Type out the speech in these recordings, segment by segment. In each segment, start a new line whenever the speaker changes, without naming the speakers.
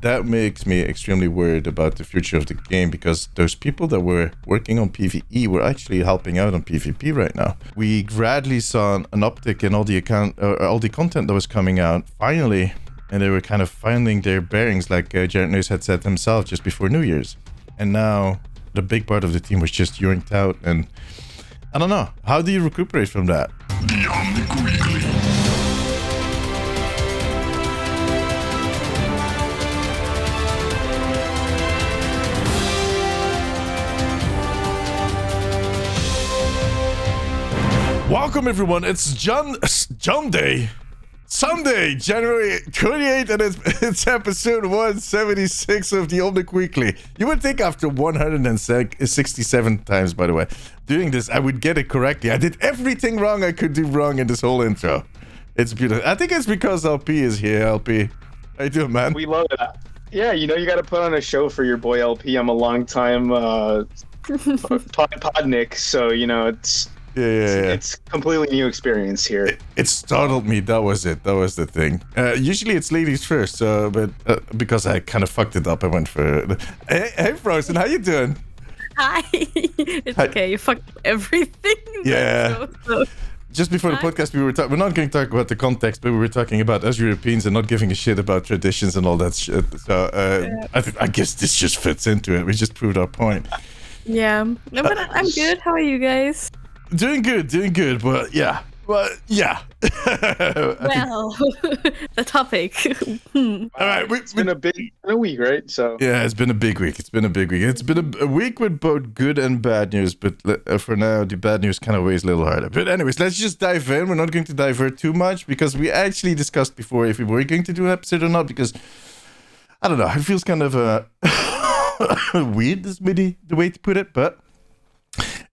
that makes me extremely worried about the future of the game, because those people that were working on PvE were actually helping out on PvP right now. We gradually saw an uptick in all the content that was coming out finally, and they were kind of finding their bearings, like Jared News had said himself just before New Year's. And now the big part of the team was just yoinked out, and I don't know. How do you recuperate from that?
The Omnic Weekly.
Welcome everyone, it's John Day. Sunday, January 28th, and it's episode 176 of the Omnic Weekly. You would think after 167 times, by the way, doing this, I would get it correctly. I did everything wrong I could do wrong in this whole intro. It's beautiful. I think it's because LP is here. LP, how you doing, man?
We love that. Yeah, you know, you got to put on a show for your boy LP. I'm a long time podnik, so, you know, it's completely new experience here.
It startled me. That was it. That was the thing. Usually it's ladies first, but because I kind of fucked it up, I went for. Hey, Frozen, how you doing?
Hi. It's okay. You fucked up everything.
Yeah.
So.
Just before the podcast, we're not going to talk about the context, but we were talking about us Europeans and not giving a shit about traditions and all that shit. So I guess this just fits into it. We just proved our point.
Yeah. No, but I'm good. How are you guys?
Doing good, but yeah. Well,
the topic.
All right,
it's been a week, right? So
yeah, it's been a big week. It's been a week with both good and bad news, but for now, the bad news kind of weighs a little harder. But anyways, let's just dive in. We're not going to divert too much because we actually discussed before if we were going to do an episode or not, because I don't know, it feels kind of weird, is maybe the way to put it, but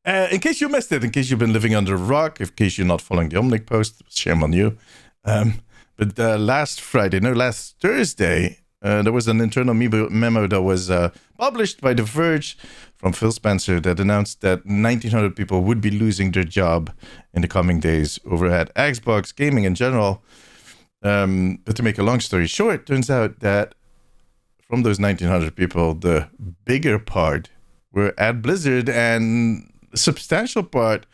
in case you missed it, in case you've been living under a rock, in case you're not following the Omnic post, shame on you. But last Thursday, there was an internal memo that was published by The Verge from Phil Spencer that announced that 1,900 people would be losing their job in the coming days over at Xbox gaming in general. But to make a long story short, turns out that from those 1,900 people, the bigger part were at Blizzard, and a substantial part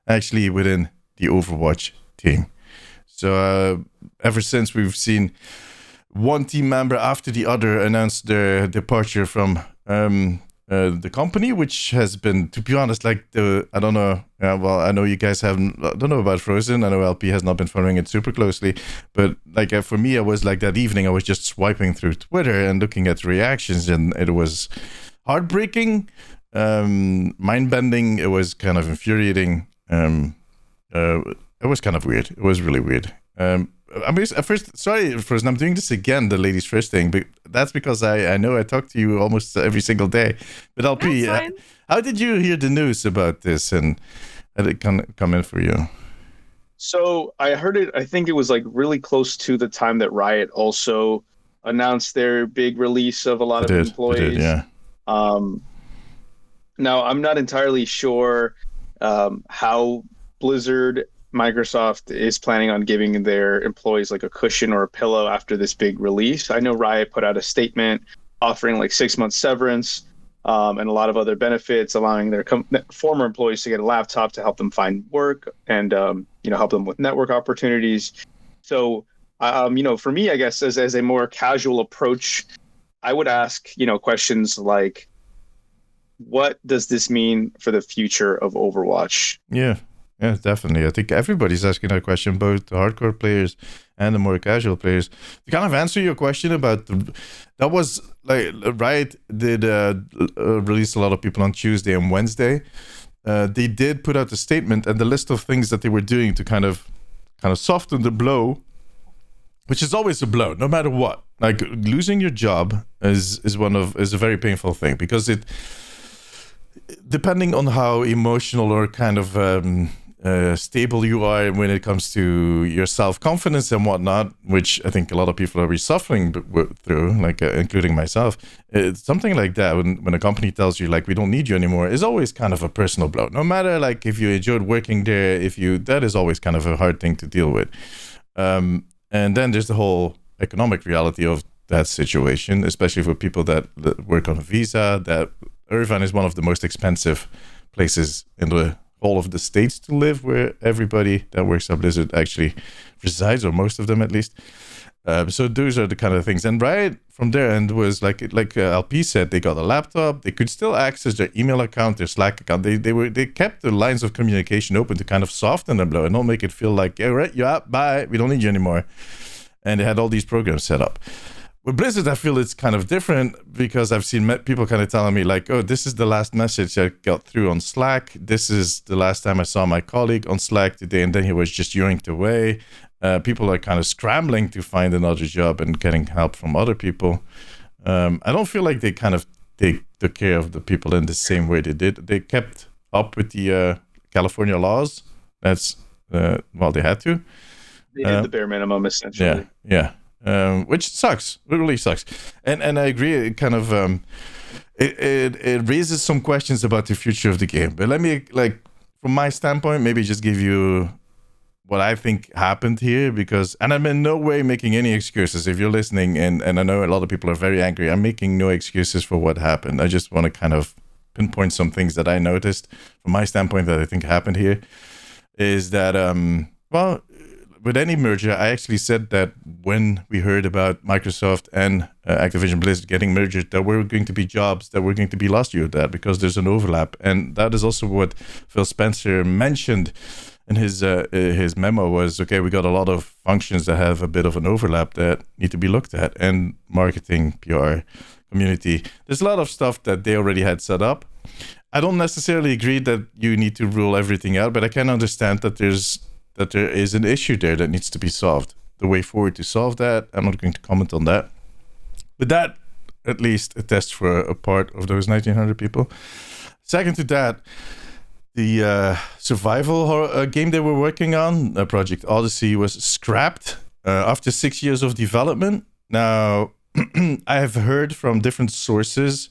actually within the Overwatch team. So ever since we've seen one team member after the other announce their departure from the company, which has been, to be honest, like I don't know. I know you guys haven't. I don't know about Frozen. I know LP has not been following it super closely, but like for me, I was like that evening. I was just swiping through Twitter and looking at reactions, and it was heartbreaking, mind-bending. It was kind of infuriating. It was kind of weird. It was really weird. I mean, at first, sorry, Frozen, I'm doing this again, the ladies first thing, but that's because I know I talk to you almost every single day. But LP, how did you hear the news about this, and how did it come in for you?
So I heard it, I think it was like really close to the time that Riot also announced their big release of a lot of employees.
Yeah.
Now, I'm not entirely sure how Blizzard, Microsoft is planning on giving their employees like a cushion or a pillow after this big release. I know Riot put out a statement offering like 6 months severance and a lot of other benefits, allowing their former employees to get a laptop to help them find work and help them with network opportunities. So, for me, I guess as a more casual approach, I would ask, questions like, what does this mean for the future of Overwatch?
Yeah, definitely. I think everybody's asking that question, both the hardcore players and the more casual players. To kind of answer your question about that was like Riot did release a lot of people on Tuesday and Wednesday. They did put out a statement and the list of things that they were doing to kind of soften the blow, which is always a blow, no matter what. Like losing your job is a very painful thing, because it, depending on how emotional or kind of stable you are when it comes to your self-confidence and whatnot, which I think a lot of people are suffering through, like including myself. It's something like that when a company tells you like we don't need you anymore is always kind of a personal blow. No matter like if you enjoyed working there, that is always kind of a hard thing to deal with. And then there's the whole economic reality of that situation, especially for people that work on a visa. That Irvine is one of the most expensive places in the whole of the States to live, where everybody that works at Blizzard actually resides, or most of them at least. So those are the kind of things. And right from their end was like LP said, they got a laptop. They could still access their email account, their Slack account. They kept the lines of communication open to kind of soften the blow and not make it feel like, yeah, right, you're out, bye, we don't need you anymore. And they had all these programs set up. With Blizzard, I feel it's kind of different because I've seen people kind of telling me like, oh, this is the last message I got through on Slack. This is the last time I saw my colleague on Slack today, and then he was just yoinked away. People are kind of scrambling to find another job and getting help from other people. I don't feel like they took care of the people in the same way they did. They kept up with the California laws. That's, they had to.
They did the bare minimum, essentially.
Yeah. Which sucks. It really sucks. And I agree. It kind of it raises some questions about the future of the game. But let me, from my standpoint, maybe just give you what I think happened here, and I'm in no way making any excuses. If you're listening, and I know a lot of people are very angry, I'm making no excuses for what happened. I just want to kind of pinpoint some things that I noticed from my standpoint that I think happened here. Is that with any merger, I actually said that when we heard about Microsoft and Activision Blizzard getting merged, there were going to be jobs that were going to be lost due to that because there's an overlap. And that is also what Phil Spencer mentioned in his memo was, okay, we got a lot of functions that have a bit of an overlap that need to be looked at. And marketing, PR, community, there's a lot of stuff that they already had set up. I don't necessarily agree that you need to rule everything out, but I can understand that there is an issue there that needs to be solved. The way forward to solve that, I'm not going to comment on that. But that, at least, attests for a part of those 1,900 people. Second to that, the survival game they were working on, Project Odyssey, was scrapped after 6 years of development. Now, I have heard from different sources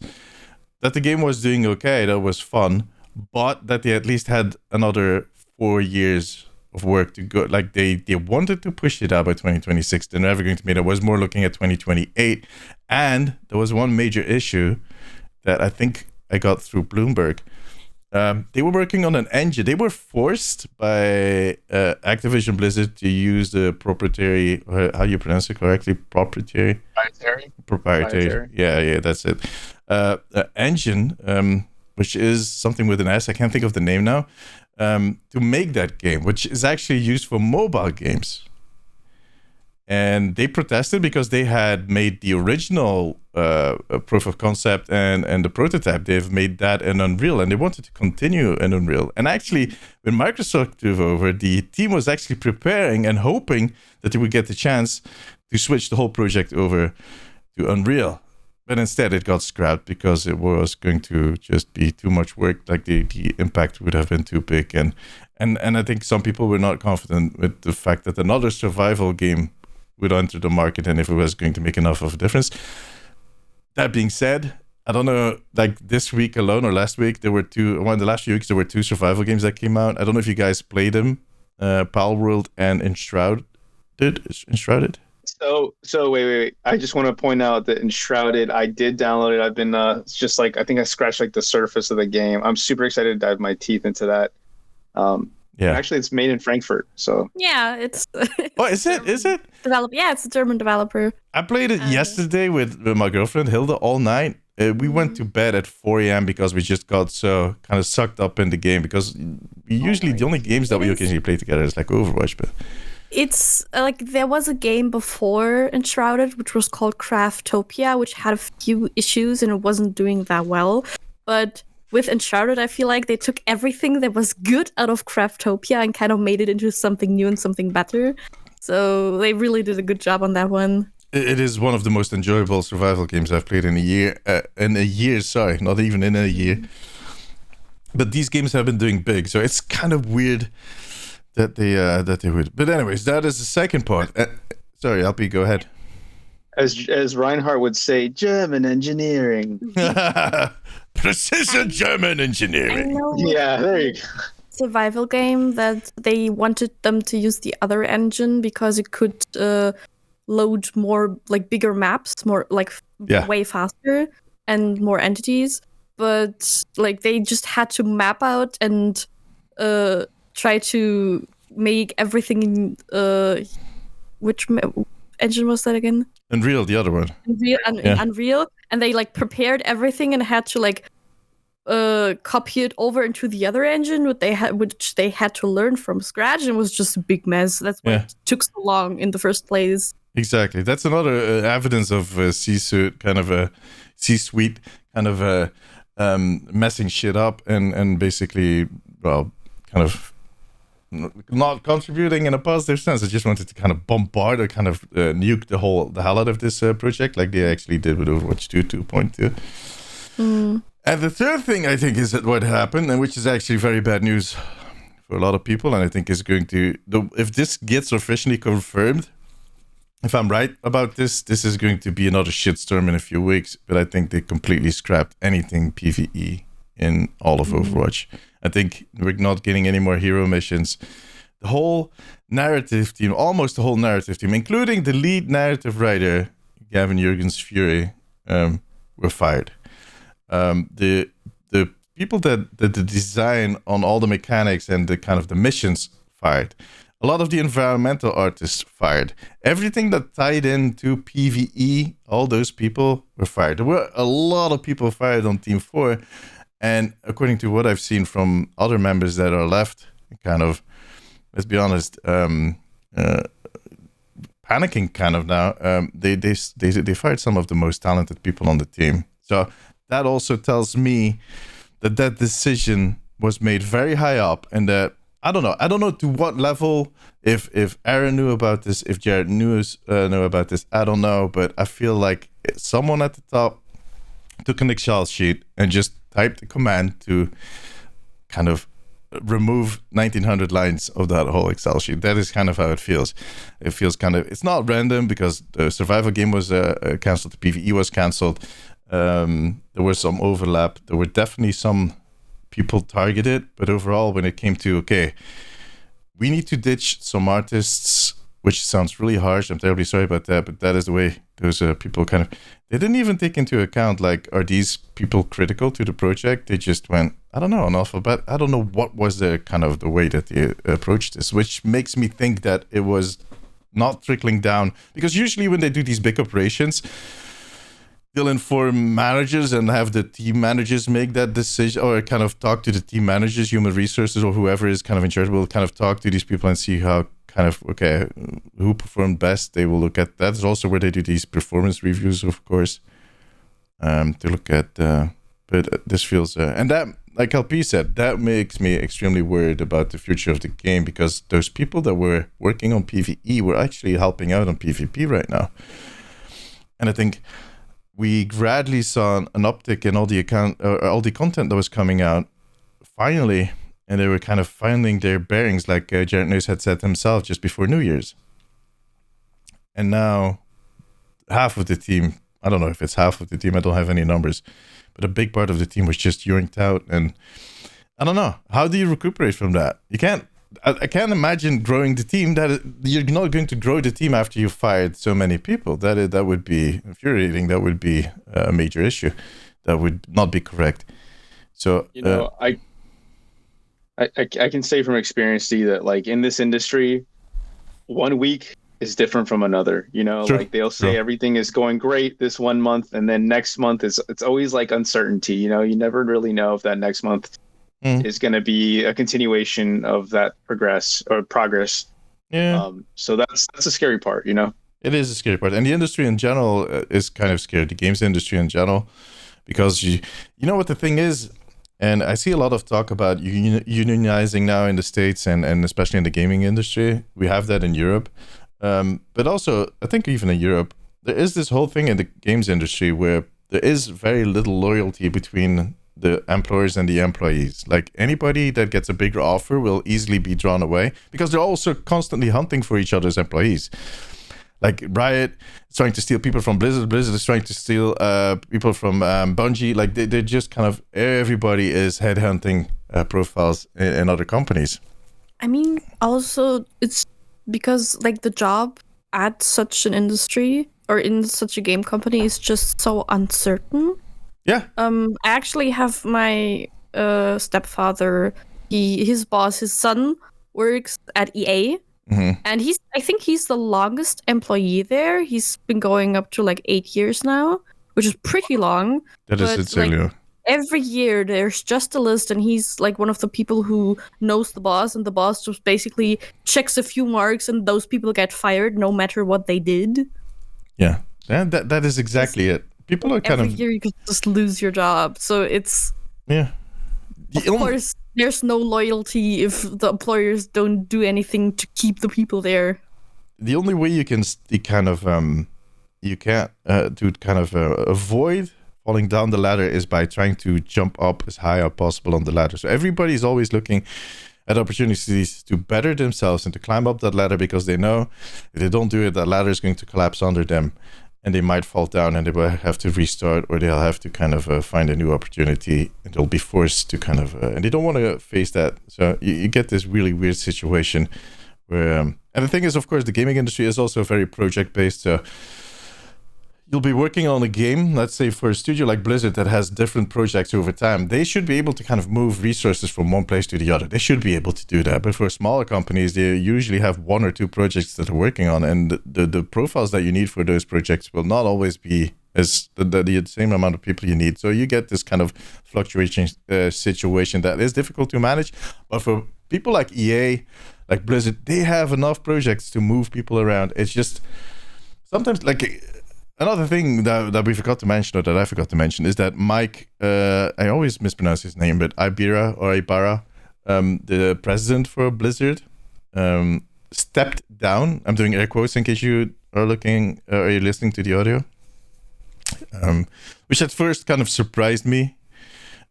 that the game was doing okay, that was fun, but that they at least had another 4 years of work to go. Like they wanted to push it out by 2026. They're never going to make it. I was more looking at 2028. And there was one major issue that I think I got through Bloomberg. They were working on an engine. They were forced by Activision Blizzard to use the proprietary, how you pronounce it correctly? Proprietary. Yeah, that's it. Engine, which is something with an S. I can't think of the name now. To make that game, which is actually used for mobile games. And they protested because they had made the original proof of concept and the prototype. They've made that in Unreal, and they wanted to continue in Unreal. And actually, when Microsoft took over, the team was actually preparing and hoping that they would get the chance to switch the whole project over to Unreal. But instead, it got scrapped because it was going to just be too much work. Like the impact would have been too big, and I think some people were not confident with the fact that another survival game would enter the market, and if it was going to make enough of a difference. That being said, I don't know. Like this week alone or last week, there were two. One of the last few weeks, there were two survival games that came out. I don't know if you guys played them, Palworld and Enshrouded.
So wait. I just want to point out that Enshrouded, I did download it. I've been it's just like I think I scratched like the surface of the game. I'm super excited to dive my teeth into that. Yeah. Actually, it's made in Frankfurt, so.
Yeah, it's.
Oh, is it? Is it?
Yeah, it's a German developer.
I played it yesterday with my girlfriend Hilda all night. We went to bed at 4 a.m. because we just got so kind of sucked up in the game, because we usually the only games that we occasionally play together is like Overwatch, but.
It's like there was a game before Enshrouded, which was called Craftopia, which had a few issues and it wasn't doing that well. But with Enshrouded, I feel like they took everything that was good out of Craftopia and kind of made it into something new and something better. So they really did a good job on that one.
It is one of the most enjoyable survival games I've played in a year. Not even in a year. But these games have been doing big, so it's kind of weird that they would. But anyways, that is the second part. Sorry, LP, go ahead.
As Reinhardt would say, German engineering.
Precision German engineering.
Yeah, there you go.
Survival game that they wanted them to use the other engine because it could load more like bigger maps, more like way faster and more entities. But like they just had to map out and try to make everything in which engine was that again?
Unreal, the other one.
Unreal, and they like prepared everything and had to like copy it over into the other engine, which they had to learn from scratch, and it was just a big mess. That's why it took so long in the first place.
Exactly. That's another evidence of C-suite kind of messing shit up and basically, well, kind of not contributing in a positive sense. I just wanted to kind of bombard or kind of nuke the hell out of this project, like they actually did with Overwatch 2.2. And the third thing I think is that what happened, and which is actually very bad news for a lot of people, and I think is going to, if this gets officially confirmed, if I'm right about this is going to be another shitstorm in a few weeks. But I think they completely scrapped anything PvE in all of Overwatch. I think we're not getting any more hero missions. The whole narrative team, almost the whole narrative team, including the lead narrative writer, Gavin Jurgens Fury, were fired. The people that the design on all the mechanics and the kind of the missions fired. A lot of the environmental artists fired. Everything that tied into PvE, all those people were fired. There were a lot of people fired on Team 4. And according to what I've seen from other members that are left, kind of, let's be honest, panicking kind of now, they fired some of the most talented people on the team. So that also tells me that decision was made very high up, and that I don't know to what level, if Aaron knew about this, if Jared knew about this, I don't know, but I feel like someone at the top took an Excel sheet and just typed a command to kind of remove 1900 lines of that whole Excel sheet. That is kind of how it feels. It feels kind of, it's not random because the survival game was cancelled, the PvE was cancelled. There was some overlap. There were definitely some people targeted, but overall, when it came to, okay, we need to ditch some artists, which sounds really harsh. I'm terribly sorry about that, but that is the way those people kind of, they didn't even take into account, like, are these people critical to the project? They just went, I don't know, an alphabet. I don't know what was the kind of the way that they approached this, which makes me think that it was not trickling down, because usually when they do these big operations, they'll inform managers and have the team managers make that decision, or kind of talk to the team managers, human resources, or whoever is kind of in charge will kind of talk to these people and see how kind of, okay, who performed best. They will look at, that's also where they do these performance reviews, of course, to look at, but this feels, and that, like LP said, that makes me extremely worried about the future of the game, because those people that were working on PvE were actually helping out on PvP right now. And I think we gradually saw an uptick in all the content that was coming out, finally, and they were kind of finding their bearings, like Jared News had said himself just before New Year's. And now, half of the team, I don't know if it's half of the team, I don't have any numbers, but a big part of the team was just yoinked out, and I don't know, how do you recuperate from that? You can't. I can't imagine growing the team. You're not going to grow the team after you fired so many people. That would be infuriating. That would be a major issue. That would not be correct. So
I can say from experience, Steve, that like in this industry, 1 week is different from another. Sure. Like they'll say everything is going great this 1 month, and then next month it's always like uncertainty. You never really know if that next month is going to be a continuation of that progress. Yeah. So that's a scary part,
It is a scary part. And the industry in general is kind of scared, the games industry in general, because you know what the thing is, and I see a lot of talk about unionizing now in the States and especially in the gaming industry. We have that in Europe. But also, I think even in Europe, there is this whole thing in the games industry where there is very little loyalty between the employers and the employees. Like anybody that gets a bigger offer will easily be drawn away, because they're also constantly hunting for each other's employees. Like Riot is trying to steal people from Blizzard. Blizzard is trying to steal people from Bungie. Like they're just kind of, everybody is headhunting profiles in other companies.
I mean, also it's because like the job at such an industry or in such a game company is just so uncertain.
Yeah.
I actually have my stepfather. His boss, his son, works at EA, and I think he's the longest employee there. He's been going up to like 8 years now, which is pretty long.
That is insanely.
Every year there's just a list, and he's like one of the people who knows the boss, and the boss just basically checks a few marks, and those people get fired no matter what they did.
Yeah, that is exactly it. People are kind
every year you could just lose your job, so it's of course there's no loyalty if the employers don't do anything to keep the people there.
The only way you can avoid falling down the ladder is by trying to jump up as high as possible on the ladder. So everybody's always looking at opportunities to better themselves and to climb up that ladder, because they know if they don't do it, that ladder is going to collapse under them and they might fall down and they will have to restart, or they'll have to kind of find a new opportunity, and they'll be forced to kind of and they don't want to face that. So you get this really weird situation where and the thing is, of course, the gaming industry is also very project based. So you'll be working on a game, let's say for a studio like Blizzard that has different projects over time. They should be able to kind of move resources from one place to the other. They should be able to do that. But for smaller companies, they usually have 1 or 2 projects that they're working on, and the profiles that you need for those projects will not always be as the same amount of people you need. So you get this kind of fluctuating situation that is difficult to manage. But for people like EA, like Blizzard, they have enough projects to move people around. It's just sometimes like... Another thing that we forgot to mention, or that I forgot to mention, is that Mike, I always mispronounce his name, but Ibarra, the president for Blizzard, stepped down. I'm doing air quotes in case you are you're listening to the audio, which at first kind of surprised me.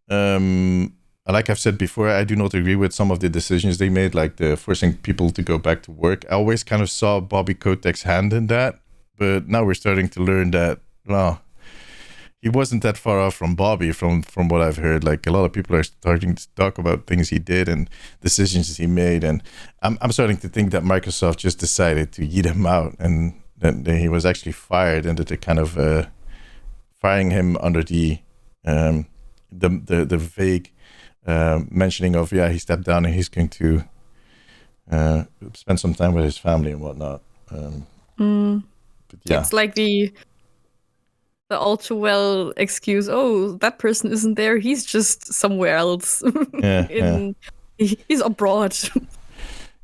Like I've said before, I do not agree with some of the decisions they made, like the forcing people to go back to work. I always kind of saw Bobby Kotick's hand in that. But now we're starting to learn that, well, he wasn't that far off from Bobby, from what I've heard. Like, a lot of people are starting to talk about things he did and decisions he made. And I'm starting to think that Microsoft just decided to yeet him out, and that he was actually fired, and that they're kind of firing him under the vague mentioning of, he stepped down and he's going to spend some time with his family and whatnot. But yeah.
It's like the all too well excuse. Oh, that person isn't there. He's just somewhere else. He's abroad.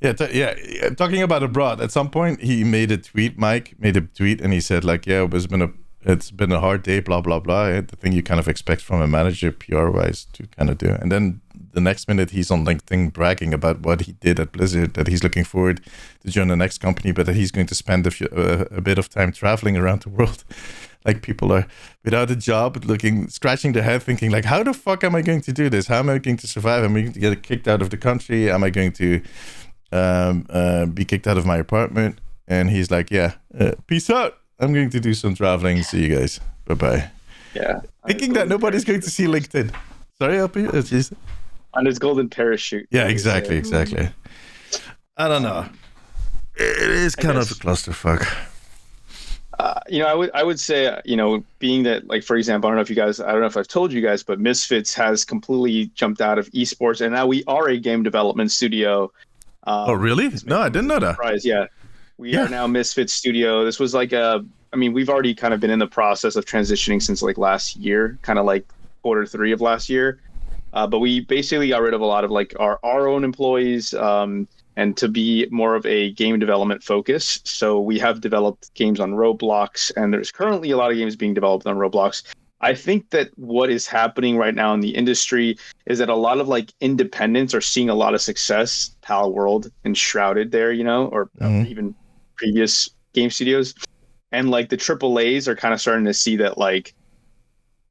Talking about abroad. At some point, he made a tweet. Mike made a tweet, and he said, like, it's been a hard day. Blah blah blah. The thing you kind of expect from a manager, PR wise, to kind of do. And then the next minute, he's on LinkedIn bragging about what he did at Blizzard, that he's looking forward to join the next company, but that he's going to spend a bit of time traveling around the world. Like, people are without a job, scratching their head, thinking, like, how the fuck am I going to do this? How am I going to survive? Am I going to get kicked out of the country? Am I going to be kicked out of my apartment? And he's like, peace out. I'm going to do some traveling. See you guys. Bye-bye.
Yeah.
Thinking that nobody's going to see LinkedIn. Sorry, LP?
On his golden parachute.
Yeah, exactly. I don't know. It is kind of a clusterfuck.
I would say, being that, like, for example, I don't know if I've told you guys, but Misfits has completely jumped out of esports, and now we are a game development studio.
Oh, really? No, I didn't know that.
Surprise, yeah. We are now Misfits Studio. This was like we've already kind of been in the process of transitioning since like last year, kind of like Q3 of last year. But we basically got rid of a lot of like our own employees and to be more of a game development focus. So we have developed games on Roblox, and there's currently a lot of games being developed on Roblox. I think that what is happening right now in the industry is that a lot of like independents are seeing a lot of success. Pal World and Shrouded there, or even previous game studios. And like the AAAs are kind of starting to see that, like,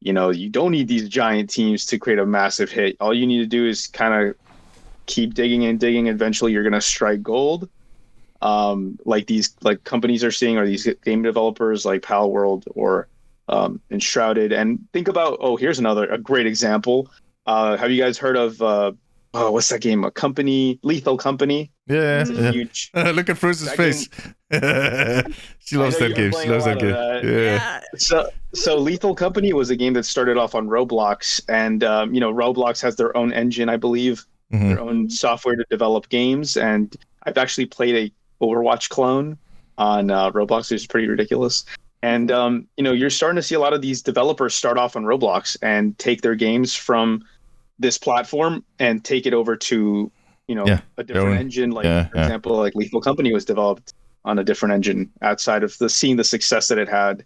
you don't need these giant teams to create a massive hit. All you need to do is kind of keep digging and digging. Eventually you're going to strike gold. Like these like companies are seeing, or these game developers like Pal World or Enshrouded. And think about, here's a great example. Have you guys heard of what's that game? Lethal Company.
Yeah.
Huge.
Look at Frozen's face. She loves that game. She loves that game. Yeah.
So Lethal Company was a game that started off on Roblox, and Roblox has their own engine, I believe, their own software to develop games. And I've actually played a Overwatch clone on Roblox, which is pretty ridiculous. And you're starting to see a lot of these developers start off on Roblox and take their games from this platform and take it over to a different engine. Like for example, like Lethal Company was developed on a different engine outside of seeing the success that it had.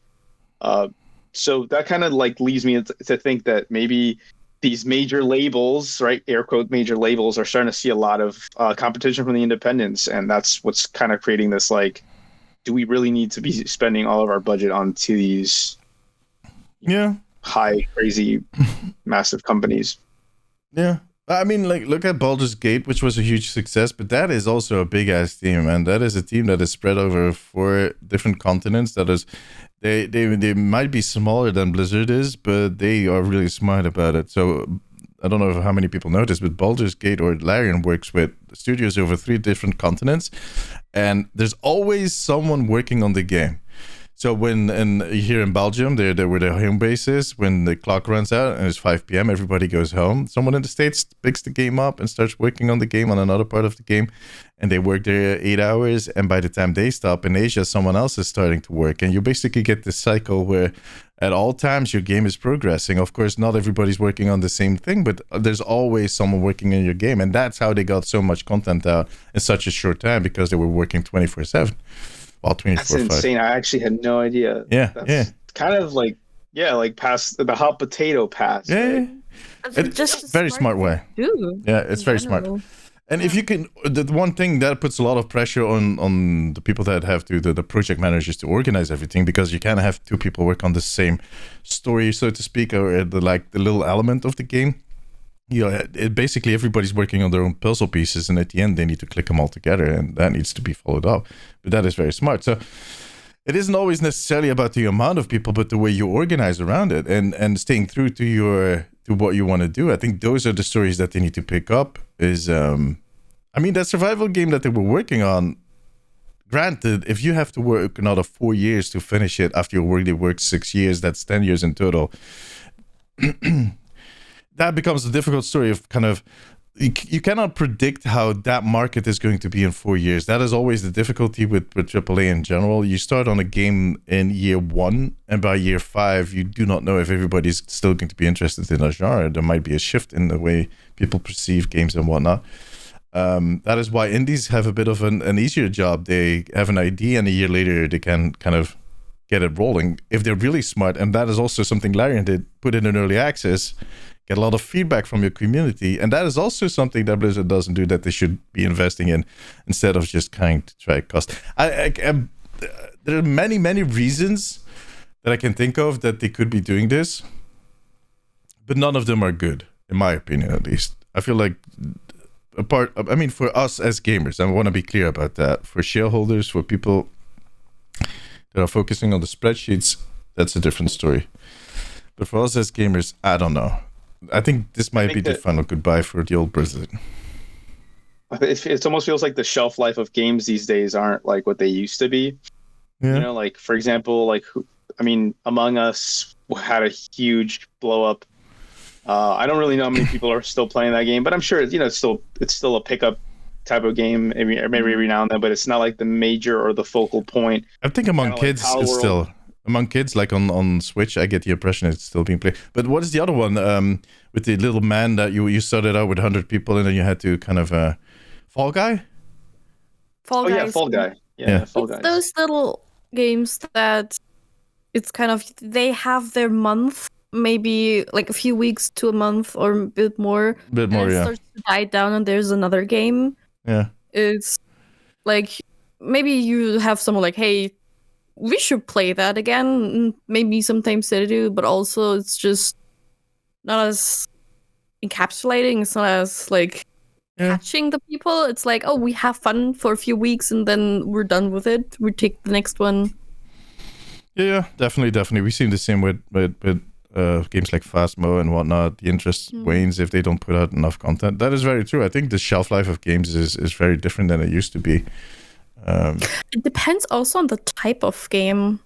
So that kind of like leads me to think that maybe these major labels, right, air quote major labels, are starting to see a lot of competition from the independents, and that's what's kind of creating this like, do we really need to be spending all of our budget onto these high, crazy, massive companies?
Yeah. I mean, like, look at Baldur's Gate, which was a huge success, but that is also a big-ass team, and that is a team that is spread over 4 different continents. That is, they might be smaller than Blizzard is, but they are really smart about it. So I don't know how many people know this, but Baldur's Gate or Larian works with studios over 3 different continents, and there's always someone working on the game. So here in Belgium, they're where their home base is. When the clock runs out and it's 5 p.m., everybody goes home. Someone in the States picks the game up and starts working on the game, on another part of the game, and they work there 8 hours. And by the time they stop in Asia, someone else is starting to work. And you basically get this cycle where at all times your game is progressing. Of course, not everybody's working on the same thing, but there's always someone working in your game. And that's how they got so much content out in such a short time, because they were working 24/7.
That's insane. I actually had no idea. That's kind of like past the hot potato pass.
Yeah,
right?
It's just a very smart way. Yeah, it's very smart. And if you can, the one thing that puts a lot of pressure on the people that have to, the project managers, to organize everything, because you can't have 2 people work on the same story, so to speak, or the little element of the game. Basically everybody's working on their own puzzle pieces, and at the end they need to click them all together, and that needs to be followed up. But that is very smart. So it isn't always necessarily about the amount of people, but the way you organize around it, and staying true to what you want to do. I think those are the stories that they need to pick up. That survival game that they were working on, granted, if you have to work another 4 years to finish it after you already worked 6 years, that's 10 years in total. That becomes a difficult story of kind of, you cannot predict how that market is going to be in 4 years. That is always the difficulty with AAA in general. You start on a game in year 1, and by year 5, you do not know if everybody's still going to be interested in a genre. There might be a shift in the way people perceive games and whatnot. That is why indies have a bit of an easier job. They have an idea, and a year later they can kind of get it rolling if they're really smart. And that is also something Larian did, put in an early access, get a lot of feedback from your community, and that is also something that Blizzard doesn't do, that they should be investing in, instead of just trying to try cost. There are many reasons that I can think of that they could be doing this, but none of them are good, in my opinion, at least. I feel like for us as gamers, I want to be clear about that. For shareholders, for people that are focusing on the spreadsheets, that's a different story. But for us as gamers, I don't know. I think this might be the final goodbye for the old Blizzard.
It almost feels like the shelf life of games these days aren't like what they used to be. Yeah. Like, for example, Among Us had a huge blow up. I don't really know how many people are still playing that game, but I'm sure it's still a pickup type of game, maybe every now and then, but it's not like the major or the focal point.
I think among kids it's still. Among kids, like on Switch, I get the impression it's still being played. But what is the other one with the little man that you started out with 100 people, and then you had to kind of Fall Guy?
Fall Guys.
Yeah, Fall Guy. Yeah, Fall Guys.
Those little games that it's kind of, they have their month, maybe like a few weeks to a month or a bit more.
It
starts to die down, and there's another game.
Yeah.
It's like, maybe you have someone like, hey, we should play that again. Maybe sometimes they do, but also it's just not as encapsulating. It's not as catching the people. It's like, oh, we have fun for a few weeks and then we're done with it. We take the next one.
Yeah, definitely. We've seen the same with games like Phasmo and whatnot. The interest wanes if they don't put out enough content. That is very true. I think the shelf life of games is very different than it used to be.
It depends also on the type of game.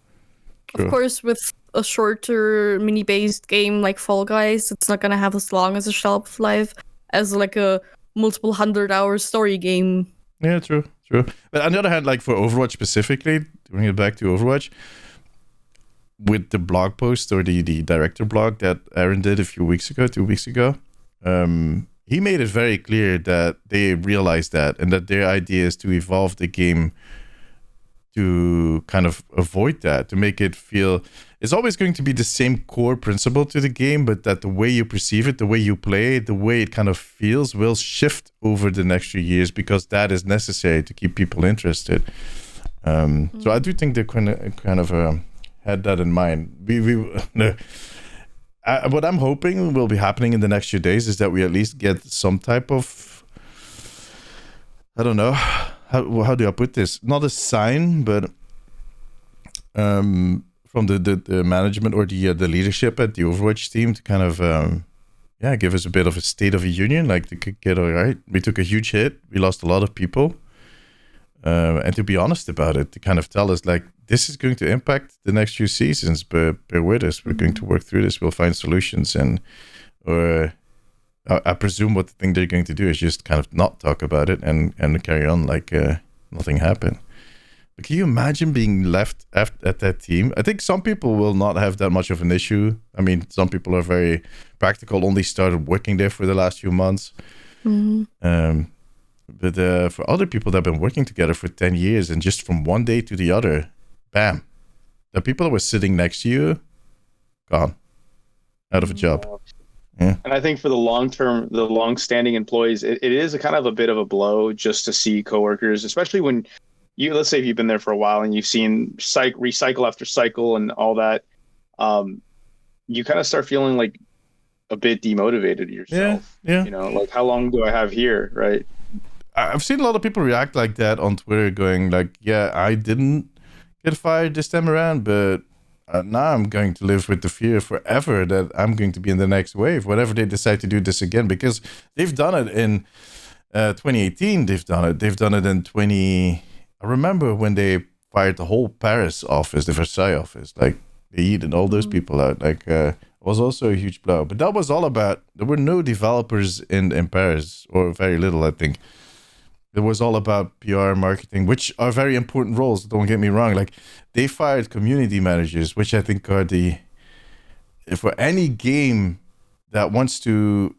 True.
Of course, with a shorter mini-based game like Fall Guys, it's not gonna have as long as a shelf life as like a multiple 100-hour story game.
Yeah, true. But on the other hand, like for Overwatch specifically, to bring it back to Overwatch, with the blog post or the director blog that Aaron did 2 weeks ago, he made it very clear that they realized that and that their idea is to evolve the game to kind of avoid that, to make it feel it's always going to be the same core principle to the game, but that the way you perceive it, the way you play it, the way it kind of feels will shift over the next few years because that is necessary to keep people interested. So I do think they kind of had that in mind. What I'm hoping will be happening in the next few days is that we at least get some type of, I don't know, how do I put this? Not a sign, but from the management or the leadership at the Overwatch team to kind of give us a bit of a state of a union, like to get all right. We took a huge hit. We lost a lot of people. And to be honest about it, to kind of tell us like this is going to impact the next few seasons, but bear with us. We're going to work through this. We'll find solutions, or I presume what the thing they're going to do is just kind of not talk about it and carry on like nothing happened. But can you imagine being left at that team? I think some people will not have that much of an issue. I mean, some people are very practical, only started working there for the last few months. But for other people that have been working together for 10 years and just from one day to the other, bam, the people that were sitting next to you, gone, out of a job. Yeah.
And I think for the long-standing employees, it is a kind of a bit of a blow just to see coworkers, especially when let's say if you've been there for a while and you've seen recycle after cycle and all that, you kind of start feeling like a bit demotivated yourself.
Yeah.
You know, like how long do I have here, right?
I've seen a lot of people react like that on Twitter, going like, "Yeah, I didn't get fired this time around, but now I'm going to live with the fear forever that I'm going to be in the next wave, whatever they decide to do this again, because they've done it in 2018. They've done it in 20. I remember when they fired the whole Paris office, the Versailles office, like they eaten all those people out. Like it was also a huge blow. But that was all about, there were no developers in Paris, or very little, I think. It was all about PR, marketing, which are very important roles. Don't get me wrong. Like they fired community managers, which I think are for any game that wants to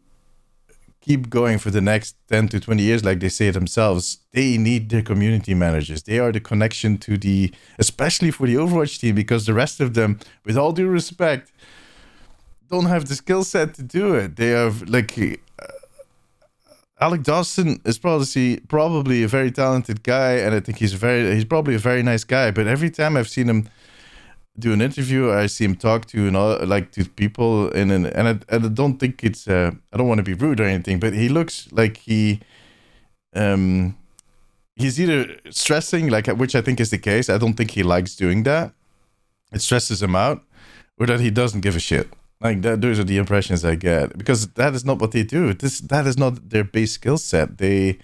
keep going for the next 10 to 20 years, like they say themselves, they need their community managers. They are the connection to especially for the Overwatch team, because the rest of them, with all due respect, don't have the skill set to do it. They have like Alec Dawson is probably a very talented guy, and I think he's probably a very nice guy. But every time I've seen him do an interview, I see him talk to to people, and I don't think it's I don't want to be rude or anything, but he looks like he's either stressing, like, which I think is the case. I don't think he likes doing that. It stresses him out, or that he doesn't give a shit. Like that, those are the impressions I get, because that is not what they do. That is not their base skill set. They're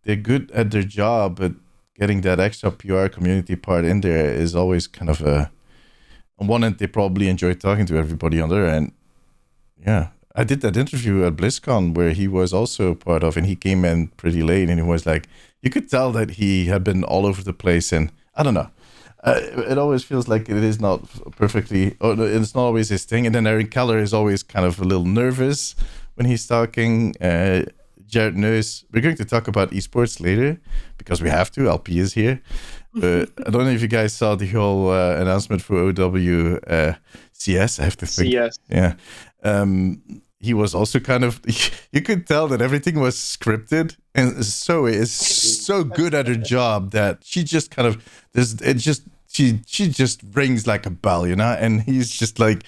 good at their job, but getting that extra PR community part in there is always kind of on one end, they probably enjoy talking to everybody. On the other end, yeah. I did that interview at BlizzCon where he was also part of, and he came in pretty late, and he was like, you could tell that he had been all over the place, and I don't know. It always feels like it is not perfectly, or it's not always his thing. And then Eric Keller is always kind of a little nervous when he's talking. Jared Neus, we're going to talk about esports later because we have to. LP is here. But I don't know if you guys saw the whole announcement for OWCS. I have to think. CS. Yeah. He was also kind of, you could tell that everything was scripted, and Zoe is so good at her job that she just kind of, she just rings like a bell, you know? And he's just like,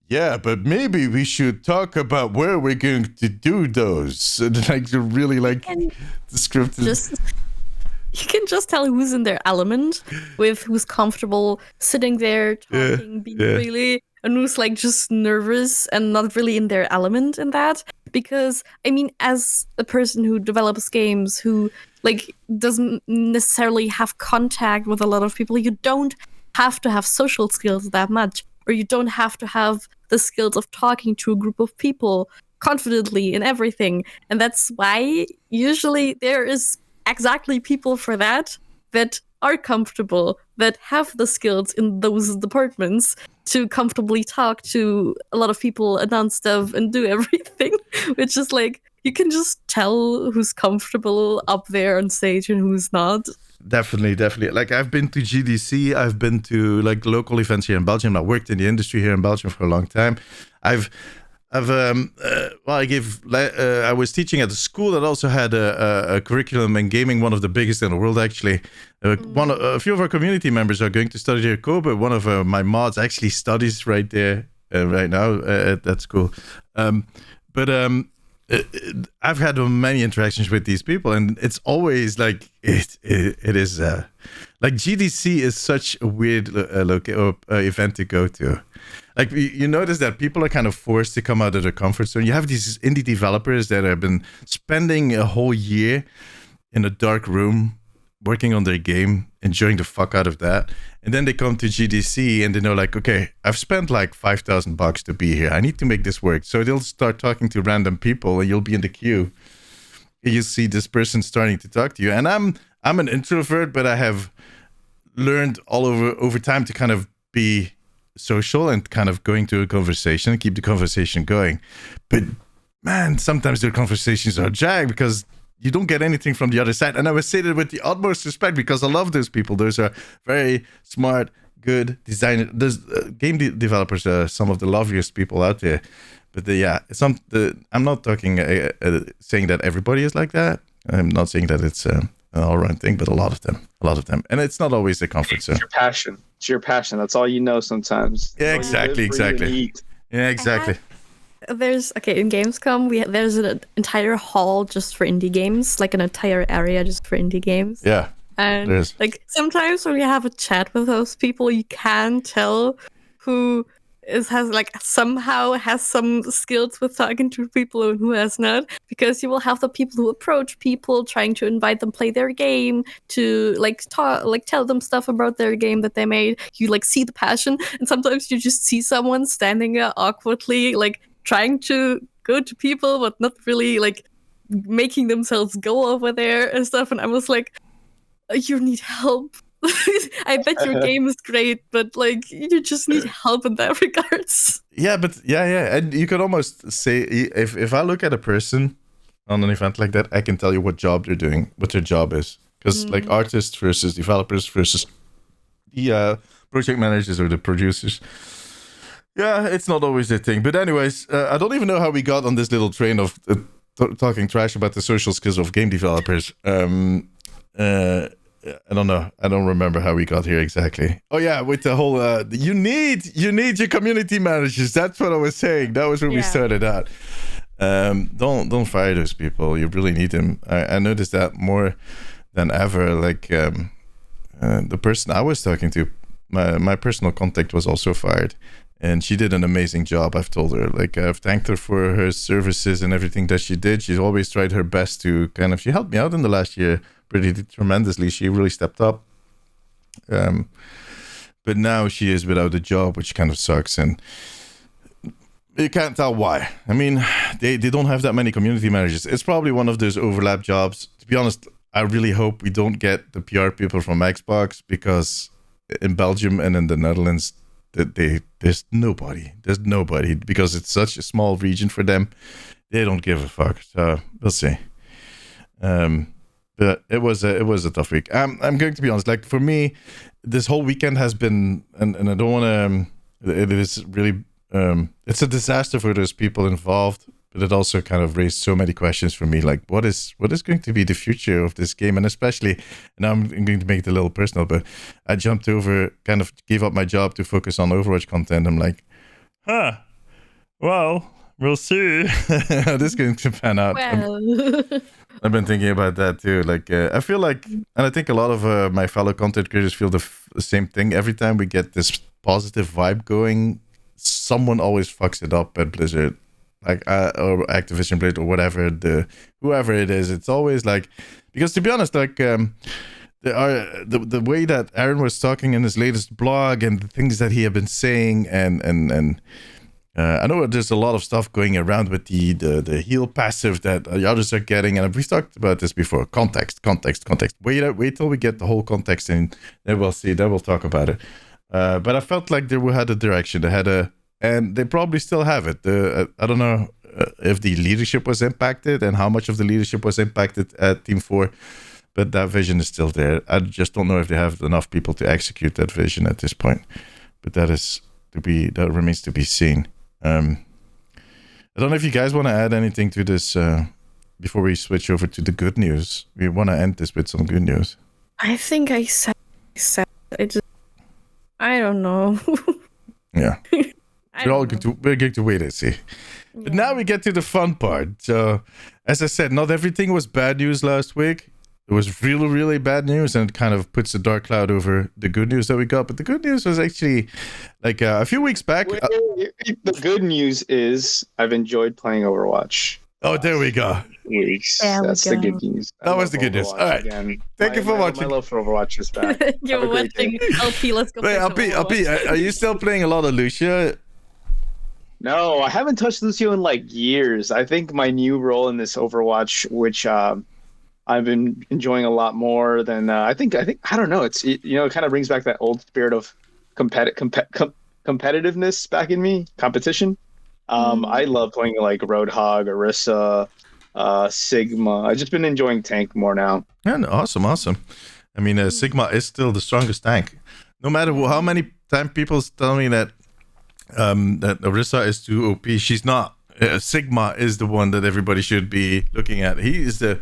yeah, but maybe we should talk about where we're going to do those. And like, really like the scripted.
You can just tell who's in their element, with who's comfortable sitting there talking, being really and who's like just nervous and not really in their element in that. Because I mean, as a person who develops games, who like doesn't necessarily have contact with a lot of people, you don't have to have social skills that much, or you don't have to have the skills of talking to a group of people confidently in everything. And that's why usually there is exactly people for that are comfortable, that have the skills in those departments to comfortably talk to a lot of people, announce stuff, and do everything. Which is like, you can just tell who's comfortable up there on stage and who's not.
Definitely. Like, I've been to GDC, I've been to like local events here in Belgium. I worked in the industry here in Belgium for a long time. I was teaching at a school that also had a curriculum in gaming, one of the biggest in the world, actually. A few of our community members are going to study there. Kobe, one of my mods, actually studies right there right now at that school. I've had many interactions with these people, and it's always like it is like GDC is such a weird event to go to. Like, you notice that people are kind of forced to come out of their comfort zone. You have these indie developers that have been spending a whole year in a dark room working on their game, enjoying the fuck out of that. And then they come to GDC and they know, like, okay, I've spent like $5,000 to be here. I need to make this work. So they'll start talking to random people, and you'll be in the queue. You see this person starting to talk to you. And I'm an introvert, but I have learned all over time to kind of be social and kind of going to a conversation and keep the conversation going. But man, sometimes their conversations are dragged because you don't get anything from the other side. And I would say that with the utmost respect, because I love those people. Those are very smart, good designers. Game developers are some of the loveliest people out there. But I'm not talking saying that everybody is like that. I'm not saying that it's an all-round thing, but a lot of them. And it's not always a comfort zone.
It's your passion. That's all you know sometimes.
Yeah, exactly. Yeah, exactly.
There's in Gamescom there's an entire hall just for indie games, like an entire area just for indie games.
Yeah,
and
there's.
Like sometimes when you have a chat with those people, you can tell who has some skills with talking to people and who has not, because you will have the people who approach people trying to invite them play their game, to tell them stuff about their game that they made. You like see the passion, and sometimes you just see someone standing there awkwardly, like trying to go to people but not really like making themselves go over there and stuff. And I was like, you need help. I bet your game is great, but like you just need help in that regards.
Yeah, but yeah, and you could almost say, if I look at a person on an event like that, I can tell you what job they're doing, what their job is, because like artists versus developers versus the project managers or the producers. Yeah, it's not always a thing. But anyways, I don't even know how we got on this little train of talking trash about the social skills of game developers. I don't know. I don't remember how we got here exactly. Oh yeah, with the whole you need your community managers. That's what I was saying. That was where we started out. Don't fire those people. You really need them. I noticed that more than ever. Like the person I was talking to, my personal contact was also fired. And she did an amazing job. I've told her, like, I've thanked her for her services and everything that she did. She's always tried her best to she helped me out in the last year pretty tremendously. She really stepped up. But now she is without a job, which kind of sucks. And you can't tell why. I mean, they don't have that many community managers. It's probably one of those overlap jobs. To be honest, I really hope we don't get the PR people from Xbox, because in Belgium and in the Netherlands, there's nobody because it's such a small region for them. They don't give a fuck. So we'll see. But it was a tough week. I'm going to be honest. Like, for me, this whole weekend has been, and I don't want to. It is really. It's a disaster for those people involved. But it also kind of raised so many questions for me. Like, what is going to be the future of this game? And especially, now I'm going to make it a little personal, but I jumped over, kind of gave up my job to focus on Overwatch content. I'm like, well, we'll see how this is going to pan out.
Well.
I've been thinking about that too. Like, I feel like, and I think a lot of my fellow content creators feel the same thing. Every time we get this positive vibe going someone always fucks it up at Blizzard, like or Activision Blizzard or whatever, whoever it is. It's always like, because to be honest, like the way that Aaron was talking in his latest blog and the things that he had been saying, and I know there's a lot of stuff going around with the heal passive that the others are getting, and we've talked about this before. Context. Wait till we get the whole context in, then we'll see. Then we'll talk about it. But I felt like they had a direction. They had and they probably still have it. I don't know if the leadership was impacted and how much of the leadership was impacted at Team 4, but that vision is still there. I just don't know if they have enough people to execute that vision at this point. But that remains to be seen. I don't know if you guys want to add anything to this before we switch over to the good news. We want to end this with some good news.
I think I said I don't know.
Yeah. We're going to wait and see. Yeah. But now we get to the fun part. So, as I said, not everything was bad news last week. It was really, really bad news, and it kind of puts a dark cloud over the good news that we got. But the good news was actually, like, a few weeks back.
The good news is I've enjoyed playing Overwatch.
Oh, there we go.
Weeks. That's the good news.
That was the good news. All right.
Again.
Thank you for watching.
My love for Overwatch is back.
You're watching LP. Let's go.
Wait, LP, are you still playing a lot of Lucia?
No, I haven't touched Lucio in like years. I think my new role in this Overwatch, which I've been enjoying a lot more than I think I don't know. It kind of brings back that old spirit of competitiveness back in me, competition. I love playing like Roadhog, Orisa, Sigma. I've just been enjoying tank more now.
Yeah, awesome. I mean, Sigma is still the strongest tank. No matter how many times people tell me that that Orisa is too OP, she's not. Sigma is the one that everybody should be looking at. He is the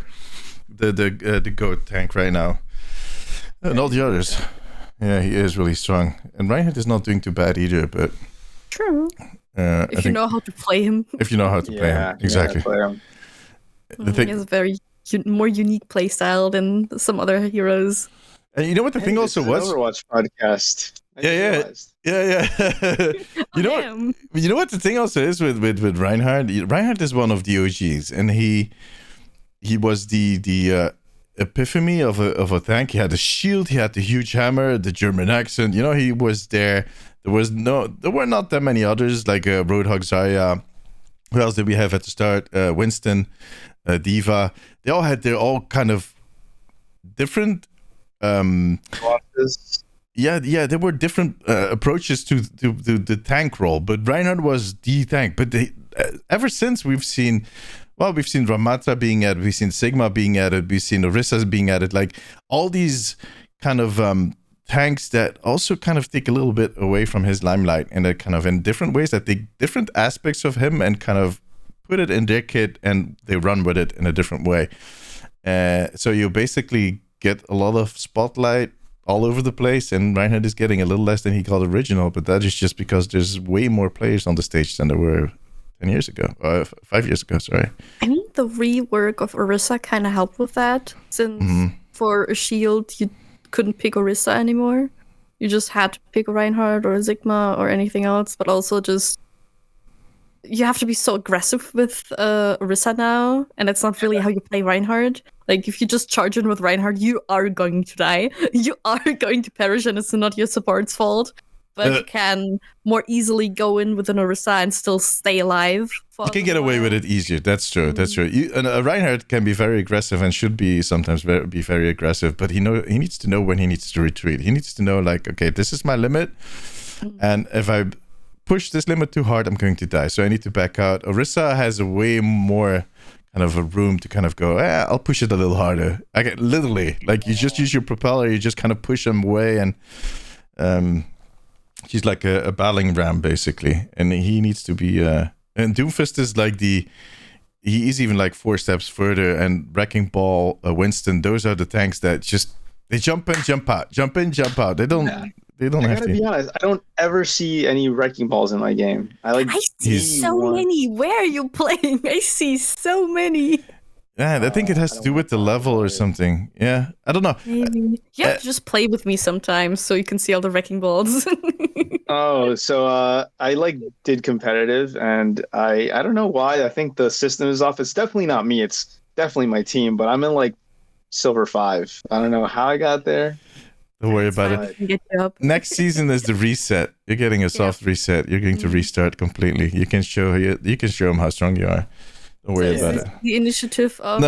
GOAT tank right now, and all the others. Yeah, he is really strong. And Reinhardt is not doing too bad either. But
true. If you know how to play him.
If you know how to play him, exactly.
Play him.
He has a very more unique play style than some other heroes.
And you know what the thing also was?
Overwatch podcast.
Yeah. You know what the thing also is with Reinhardt? Reinhardt is one of the OGs, and he was the epiphany of a tank. He had the shield, he had the huge hammer, the German accent. He was there. There were not that many others like Roadhog, Zarya. Who else did we have at the start? Winston, Diva. They all had their all kind of different. Yeah, there were different approaches to the tank role, but Reinhardt was the tank. But ever since we've seen Ramatra being added, we've seen Sigma being added, we've seen Orisa being added, like all these kind of tanks that also kind of take a little bit away from his limelight, and they're kind of in different ways that take different aspects of him and kind of put it in their kit, and they run with it in a different way. So you basically get a lot of spotlight all over the place, and Reinhardt is getting a little less than he got original, but that is just because there's way more players on the stage than there were 10 years ago, 5 years ago, sorry.
I think the rework of Orisa kind of helped with that, since for a shield, you couldn't pick Orisa anymore. You just had to pick Reinhardt or Sigma or anything else, but also just you have to be so aggressive with Orisa now, and that's not really how you play Reinhardt. Like, if you just charge in with Reinhardt, you are going to die. You are going to perish, and it's not your support's fault. But you can more easily go in with an Orisa and still stay alive.
You can get away with it easier. That's true. That's true. Reinhardt can be very aggressive and should be sometimes be very aggressive, but he needs to know when he needs to retreat. He needs to know, like, okay, this is my limit, and if I push this limit too hard, I'm going to die. So I need to back out. Orisa has a way more kind of a room to kind of go, I'll push it a little harder. Literally, like, you just use your propeller, you just kind of push him away, and she's like a battling ram, basically. And he needs to be... and Doomfist is like he is even like 4 steps further, and Wrecking Ball, Winston, those are the tanks that just... They jump in, jump out, jump in, jump out. They don't... Yeah. They don't have to. I gotta
be honest, I don't ever see any Wrecking Balls in my game.
I see so many. Where are you playing? I see so many.
Yeah, I think it has to do with the level or something. Yeah, I don't know.
Maybe. You have to just play with me sometimes so you can see all the Wrecking Balls.
Oh, so I did competitive, and I don't know why. I think the system is off. It's definitely not me. It's definitely my team, but I'm in like silver 5. I don't know how I got there.
Don't worry
It's
about
fine,
it.
we can get you up.
Next season is the reset. You're getting a soft reset. You're going to restart completely. You can show them how strong you are. Don't worry about it.
The initiative of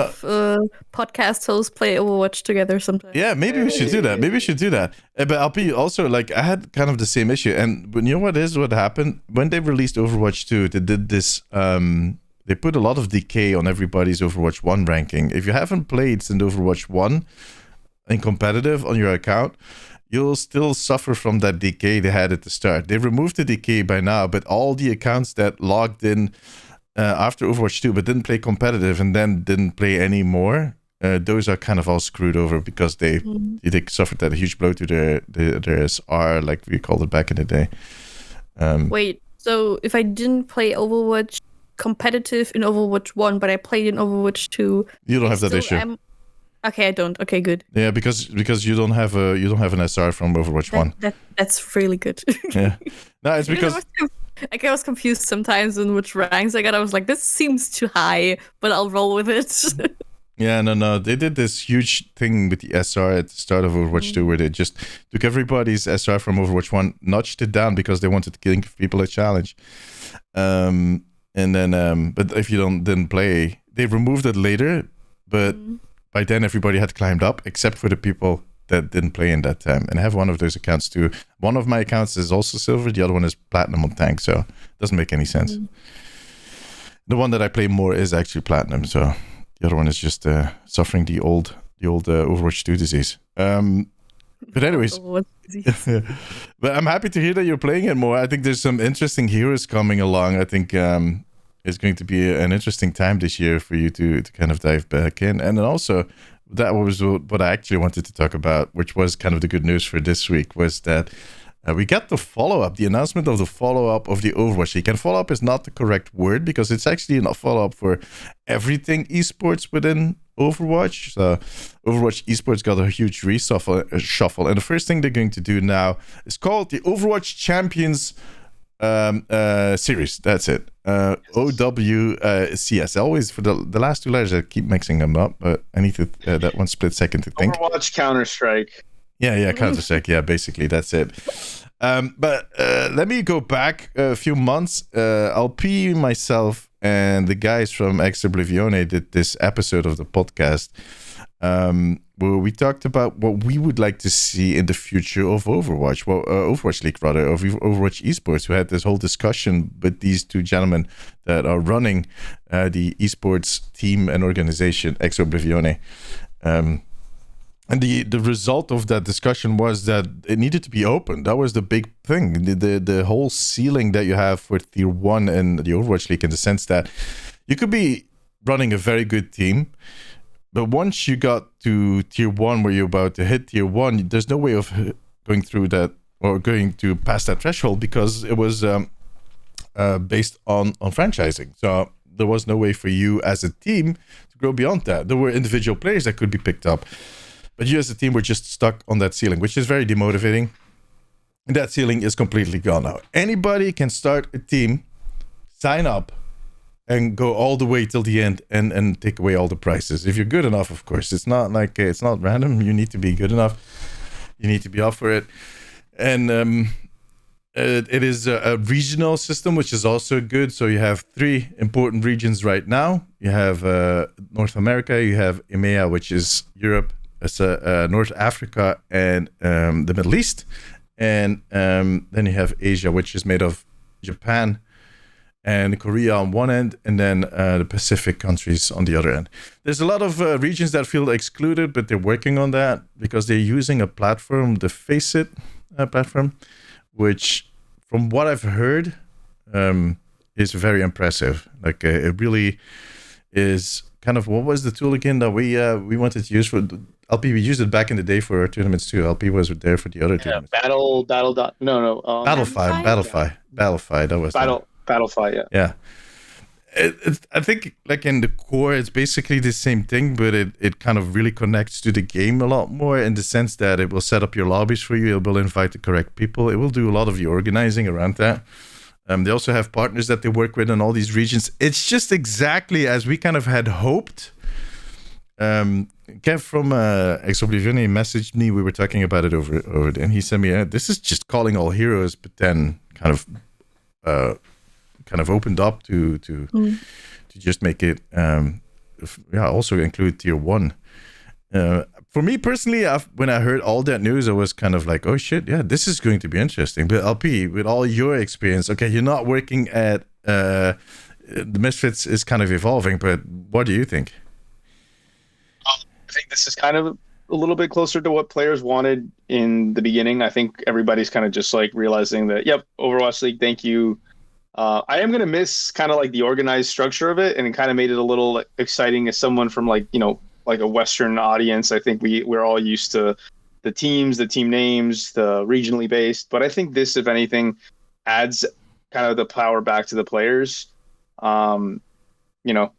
podcast hosts play Overwatch together sometime.
Yeah, maybe we should do that. But I'll be also like, I had kind of the same issue. And you know what happened? When they released Overwatch 2, they did this, they put a lot of decay on everybody's Overwatch 1 ranking. If you haven't played since Overwatch 1 in competitive on your account, you'll still suffer from that decay they had at the start. They removed the decay by now, but all the accounts that logged in after Overwatch 2 but didn't play competitive and then didn't play anymore, those are kind of all screwed over because they suffered that huge blow to their SR, like we called it back in the day.
Wait, so if I didn't play Overwatch competitive in Overwatch 1, but I played in Overwatch 2,
you don't have that issue.
Okay, I don't. Okay, good.
Yeah, because you don't have an SR from Overwatch 1.
That's really good.
Yeah. No, it's because
I was confused sometimes in which ranks I got. I was like, this seems too high, but I'll roll with it.
Yeah, no. They did this huge thing with the SR at the start of Overwatch 2 where they just took everybody's SR from Overwatch 1, notched it down because they wanted to give people a challenge. And then, but if you didn't play, they removed it later, but by then everybody had climbed up except for the people that didn't play in that time. And I have one of those accounts too. One of my accounts is also silver, the other one is platinum on tank, so it doesn't make any sense. The one that I play more is actually platinum, so the other one is just suffering the old Overwatch 2 disease. But anyways, but I'm happy to hear that you're playing it more. I think there's some interesting heroes coming along. I think it's going to be an interesting time this year for you to kind of dive back in. And then also, that was what I actually wanted to talk about, which was kind of the good news for this week, was that we got the follow-up, the announcement of the follow-up of the Overwatch League. And follow-up is not the correct word because it's actually a follow-up for everything esports within Overwatch. So Overwatch Esports got a huge shuffle. And the first thing they're going to do now is called the Overwatch Champions series. That's it. OWCS. Always for the last two letters I keep mixing them up, but I need to that one split second to think.
Overwatch Counter-Strike.
Yeah, Counter-Strike. Yeah, basically that's it. But let me go back a few months. LP, myself, and the guys from Ex Oblivione did this episode of the podcast where we talked about what we would like to see in the future of Overwatch. Well, Overwatch League, rather, of Overwatch Esports. We had this whole discussion with these two gentlemen that are running the esports team and organization, Ex Oblivione. And the result of that discussion was that it needed to be open. That was the big thing. The whole ceiling that you have for Tier 1 and the Overwatch League, in the sense that you could be running a very good team, but once you got to Tier 1 where you're about to hit Tier 1, there's no way of going through that or going to pass that threshold because it was based on franchising. So there was no way for you as a team to grow beyond that. There were individual players that could be picked up, but you as a team were just stuck on that ceiling, which is very demotivating. And that ceiling is completely gone now. Anybody can start a team, sign up, and go all the way till the end and take away all the prizes. If you're good enough, of course. It's not like it's not random. You need to be good enough. You need to be up for it. And it is a regional system, which is also good. So you have 3 important regions right now. You have North America, you have EMEA, which is Europe, North Africa, and the Middle East. And then you have Asia, which is made of Japan and Korea on one end, and then the Pacific countries on the other end. There's a lot of regions that feel excluded, but they're working on that because they're using a platform, the Faceit platform, which, from what I've heard, is very impressive. Like it really is kind of, what was the tool again that we wanted to use for LP? We used it back in the day for our tournaments too. LP was there for the other tournaments.
Battlefy.
That was
Battlefy, yeah.
Yeah. I think like in the core, it's basically the same thing, but it kind of really connects to the game a lot more in the sense that it will set up your lobbies for you. It will invite the correct people. It will do a lot of the organizing around that. They also have partners that they work with in all these regions. It's just exactly as we kind of had hoped. Kev from Ex Oblivion, he messaged me. We were talking about it over and he sent me, this is just calling all heroes, but then kind of opened up to just make it, also include tier 1. For me personally, when I heard all that news, I was kind of like, oh shit, yeah, this is going to be interesting. But LP, with all your experience, okay, you're not working at the Misfits is kind of evolving, but what do you think?
I think this is kind of a little bit closer to what players wanted in the beginning. I think everybody's kind of just like realizing that, yep, Overwatch League, thank you. I am going to miss kind of like the organized structure of it, and it kind of made it a little exciting as someone from like a Western audience. I think we're all used to the teams, the team names, the regionally based, but I think this, if anything, adds kind of the power back to the players.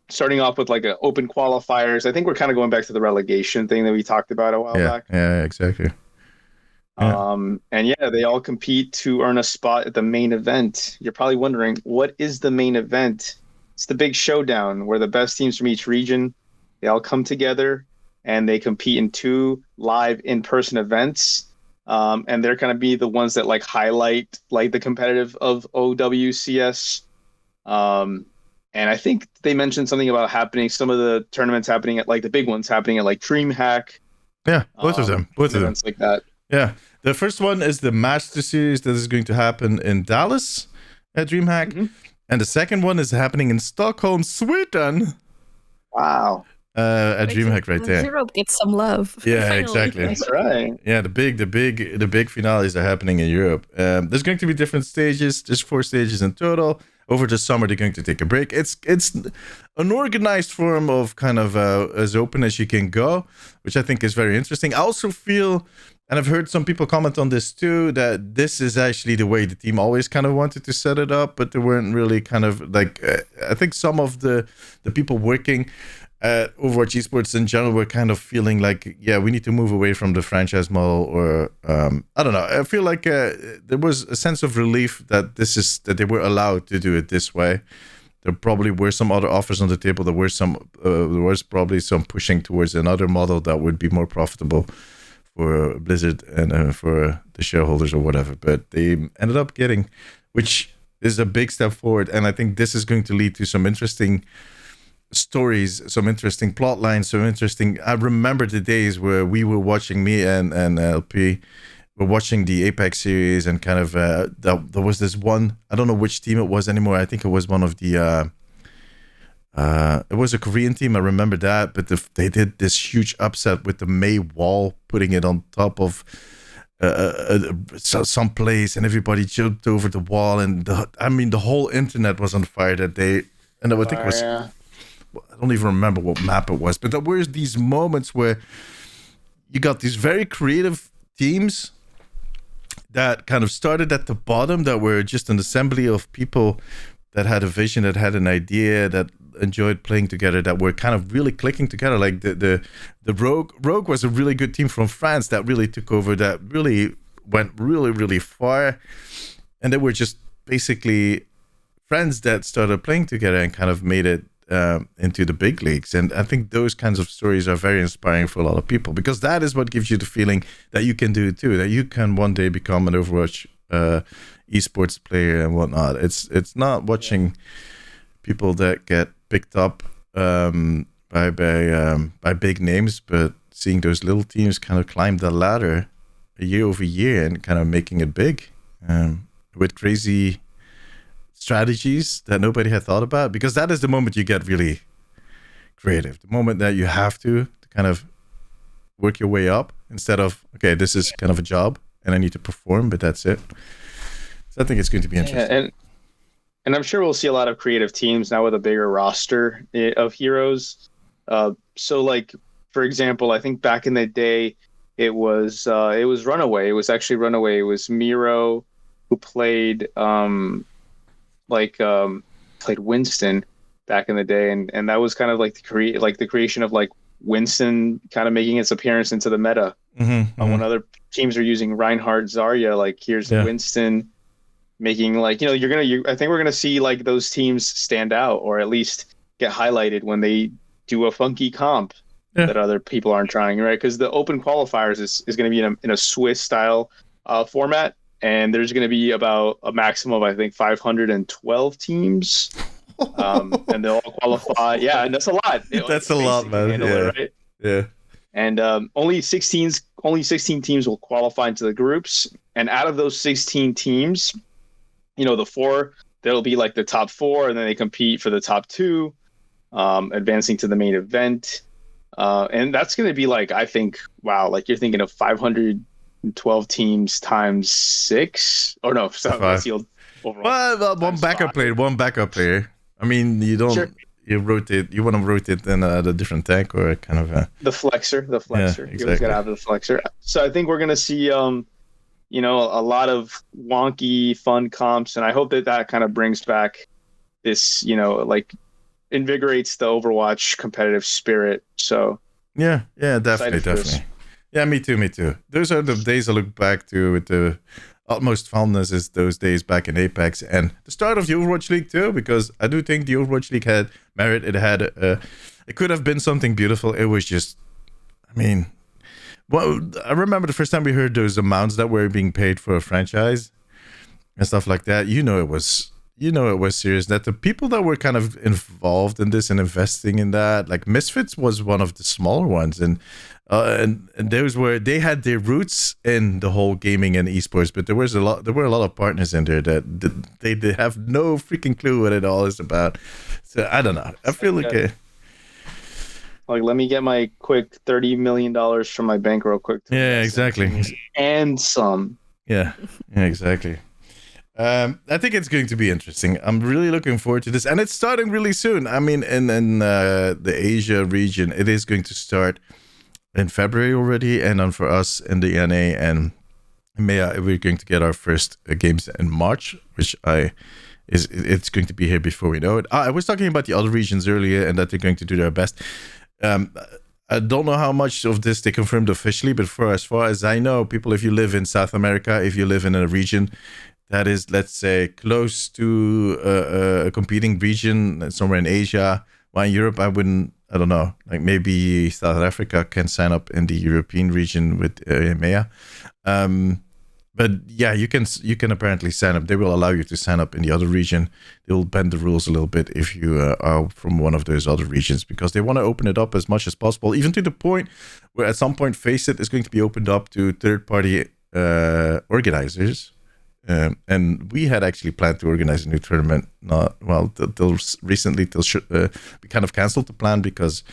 Starting off with like an open qualifiers. I think we're kind of going back to the relegation thing that we talked about a while back.
Yeah, exactly. Yeah.
And they all compete to earn a spot at the main event. You're probably wondering, what is the main event? It's the big showdown where the best teams from each region, they all come together and they compete in 2 live in-person events. And they're going to be the ones that like highlight like the competitive of OWCS. And I think they mentioned something about some of the tournaments happening at like the big ones happening at like DreamHack.
Yeah, both of them.
Events like that.
Yeah. The first one is the Master Series that is going to happen in Dallas at DreamHack. Mm-hmm. And the second one is happening in Stockholm, Sweden.
Wow.
At DreamHack right there.
Europe gets some love.
Yeah,
Finally.
exactly.
That's right.
Yeah, the big finales are happening in Europe. There's going to be different stages. There's 4 stages in total. Over the summer, they're going to take a break. It's an organized form of kind of as open as you can go, which I think is very interesting. I also feel, and I've heard some people comment on this too, that this is actually the way the team always kind of wanted to set it up, but they weren't really kind of like, I think some of the people working at Overwatch Esports in general were kind of feeling like, yeah, we need to move away from the franchise model, or I don't know. I feel like there was a sense of relief that that they were allowed to do it this way. There probably were some other offers on the table. There was probably some pushing towards another model that would be more profitable for Blizzard and for the shareholders or whatever. But they ended up getting, which is a big step forward. And I think this is going to lead to some interesting stories, some interesting plot lines, I remember the days where we were watching, me and LP were watching the Apex series, and kind of there was this one, I don't know which team it was anymore. I think it was one of the it was a Korean team, I remember that, but they did this huge upset with the May wall, putting it on top of some place, and everybody jumped over the wall, and the whole internet was on fire that day. And I think it was, I don't even remember what map it was, but there were these moments where you got these very creative teams that kind of started at the bottom, that were just an assembly of people that had a vision, that had an idea, that enjoyed playing together, that were kind of really clicking together. Like the Rogue was a really good team from France that really took over, that really went really, really far. And they were just basically friends that started playing together and kind of made it into the big leagues. And I think those kinds of stories are very inspiring for a lot of people, because that is what gives you the feeling that you can do it too, that you can one day become an Overwatch esports player and whatnot. It's not watching people that get picked up by big names, but seeing those little teams kind of climb the ladder year over year and kind of making it big with crazy strategies that nobody had thought about, because that is the moment you get really creative, the moment that you have to kind of work your way up, instead of, okay, this is kind of a job and I need to perform, but that's it. So I think it's going to be interesting.
And I'm sure we'll see a lot of creative teams now with a bigger roster of heroes. So like, for example, I think back in the day, it was Runaway. It was actually Runaway. It was Miro who played played Winston, back in the day, and that was kind of like the creation of like Winston kind of making its appearance into the meta. When other teams are using Reinhardt, Zarya, like here's Winston making like, I think we're gonna see like those teams stand out, or at least get highlighted when they do a funky comp that other people aren't trying, right? Because the open qualifiers is going to be in a Swiss style format, and there's going to be about a maximum of, I think, 512 teams, and they'll all qualify. Yeah, and that's a lot.
That's a lot, man.
Right?
Yeah.
And only 16 teams will qualify into the groups, and out of those 16 teams, the four, there'll be like the top four, and then they compete for the top two, advancing to the main event. And that's going to be like, I think, wow, like you're thinking of 512 teams times 6, or no, so that's the overall.
Well, one backup player. I mean, you don't. Sure. You rotate. You want to rotate then at a different tank or kind of
the flexor. Yeah, exactly. You always got to have the flexor. So I think we're going to see, a lot of wonky, fun comps, and I hope that kind of brings back this, like invigorates the Overwatch competitive spirit. So
yeah, definitely. Yeah, me too. Those are the days I look back to with the utmost fondness, is those days back in Apex and the start of the Overwatch League too, because I do think the Overwatch League had merit. It could have been something beautiful. It was just, I remember the first time we heard those amounts that were being paid for a franchise and stuff like that. It was serious. That the people that were kind of involved in this and investing in that, like Misfits was one of the smaller ones, and they had their roots in the whole gaming and esports, but there were a lot of partners in there that they have no freaking clue what it all is about. So I don't know. I feel like
let me get my quick $30 million from my bank real quick.
Yeah, exactly.
And some.
Yeah, exactly. I think it's going to be interesting. I'm really looking forward to this, and it's starting really soon. I mean, in the Asia region, it is going to start in February already, and then for us in the NA and EMEA, we're going to get our first games in March, which it's going to be here before we know it. I was talking about the other regions earlier, and that they're going to do their best. I don't know how much of this they confirmed officially, but for as far as I know, people, if you live in South America, if you live in a region that is, let's say, close to a competing region somewhere in Asia, while in Europe, I don't know, like maybe South Africa can sign up in the European region with EMEA. But yeah, you can apparently sign up. They will allow you to sign up in the other region. They will bend the rules a little bit if you are from one of those other regions, because they want to open it up as much as possible, even to the point where at some point Faceit is going to be opened up to third-party organizers. And we had actually planned to organize a new tournament. Till recently, we kind of canceled the plan because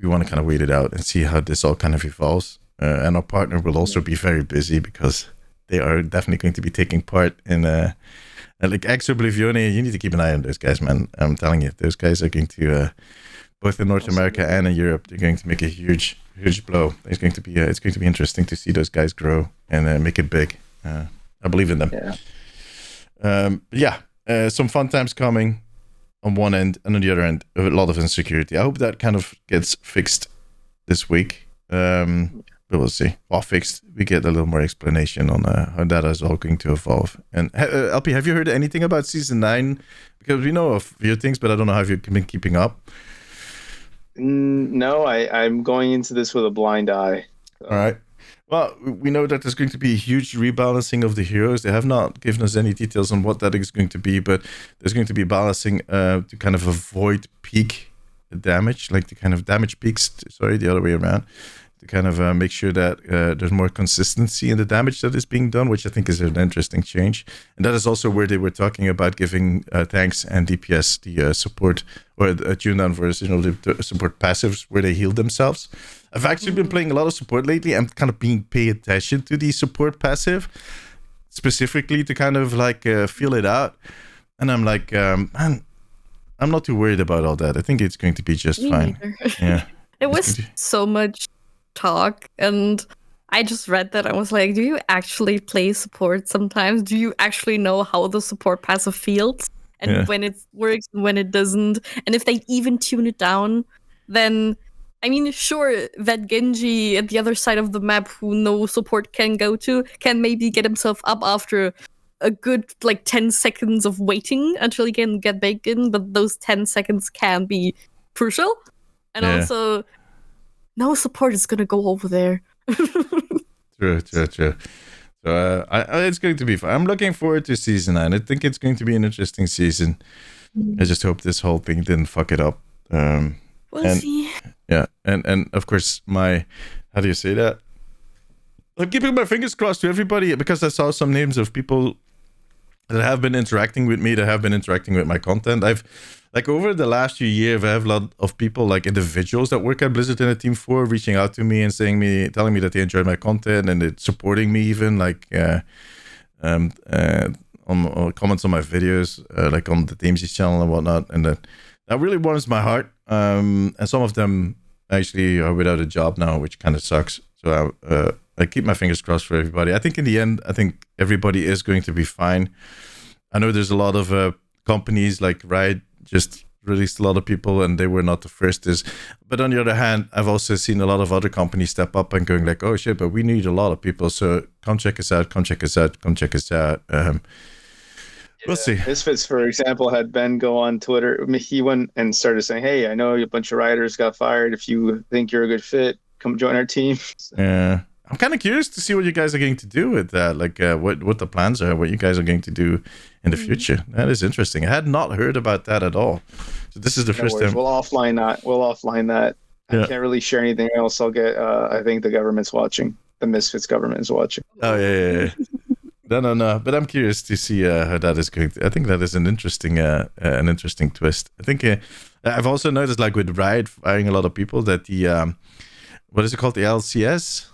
we want to kind of wait it out and see how this all kind of evolves. And our partner will also be very busy because they are definitely going to be taking part in like Exo Oblivione. You need to keep an eye on those guys, man. I'm telling you, those guys are going to both in North America and in Europe. They're going to make a huge blow. It's going to be interesting to see those guys grow and make it big. I believe in them. Some fun times coming on one end, and on the other end, a lot of insecurity. I hope that kind of gets fixed this week. But we'll see. Well, fixed. We get a little more explanation on how that is all going to evolve. And LP, have you heard anything about Season 9? Because we know a few things, but I don't know how you've been keeping up.
No, I'm going into this with a blind eye. So.
All right. Well, we know that there's going to be a huge rebalancing of the heroes. They have not given us any details on what that is going to be, but there's going to be balancing to kind of avoid peak damage, like the kind of damage peaks, the other way around, to kind of make sure that there's more consistency in the damage that is being done, which I think is an interesting change. And that is also where they were talking about giving tanks and DPS the support, or tune down for the support passives where they heal themselves. I've actually been playing a lot of support lately and kind of paying attention to the support passive, specifically to kind of like feel it out. And I'm like, man, I'm not too worried about all that. I think it's going to be just fine. Yeah.
It was so much talk, and I just read that. I was like, do you actually play support sometimes? Do you actually know how the support passive feels? and
Yeah.
when it works and when it doesn't. And if they even tune it down, then I mean, sure, that Genji at the other side of the map who no support can go to can maybe get himself up after a good 10 seconds of waiting until he can get back in, but those 10 seconds can be crucial. And
Yeah.
also, no support is gonna go over there.
True. So it's going to be fun. I'm looking forward to season 9. I think it's going to be an interesting season. I just hope this whole thing didn't fuck it up.
We'll see.
Yeah, and of course how do you say that? I'm keeping my fingers crossed to everybody because I saw some names of people that have been interacting with me, that have been interacting with my content. I've over the last few years, I have a lot of people, individuals that work at Blizzard in a Team 4 reaching out to me and telling me that they enjoyed my content and it's supporting me even on comments on my videos, on the TeamSeas channel and whatnot. And that really warms my heart. And some of them actually are without a job now, which kind of sucks. So I keep my fingers crossed for everybody. I think in the end, everybody is going to be fine. I know there's a lot of companies like Riot just released a lot of people and they were not the first. But on the other hand, I've also seen a lot of other companies step up and going oh shit, but we need a lot of people. So come check us out. We'll see.
Misfits, for example, had Ben go on Twitter. He went and started saying, hey, I know a bunch of writers got fired. If you think you're a good fit, come join our team.
Yeah. I'm kind of curious to see what you guys are going to do with that. What the plans are, what you guys are going to do in the future. That is interesting. I had not heard about that at all. So this is the first time.
We'll offline that.
Yeah.
I can't really share anything else. I'll get, I think the government's watching. The Misfits government is watching.
Oh, yeah. No. But I'm curious to see how that is going to. I think that is an interesting twist. I think I've also noticed, with Riot firing a lot of people, that the what is it called, the LCS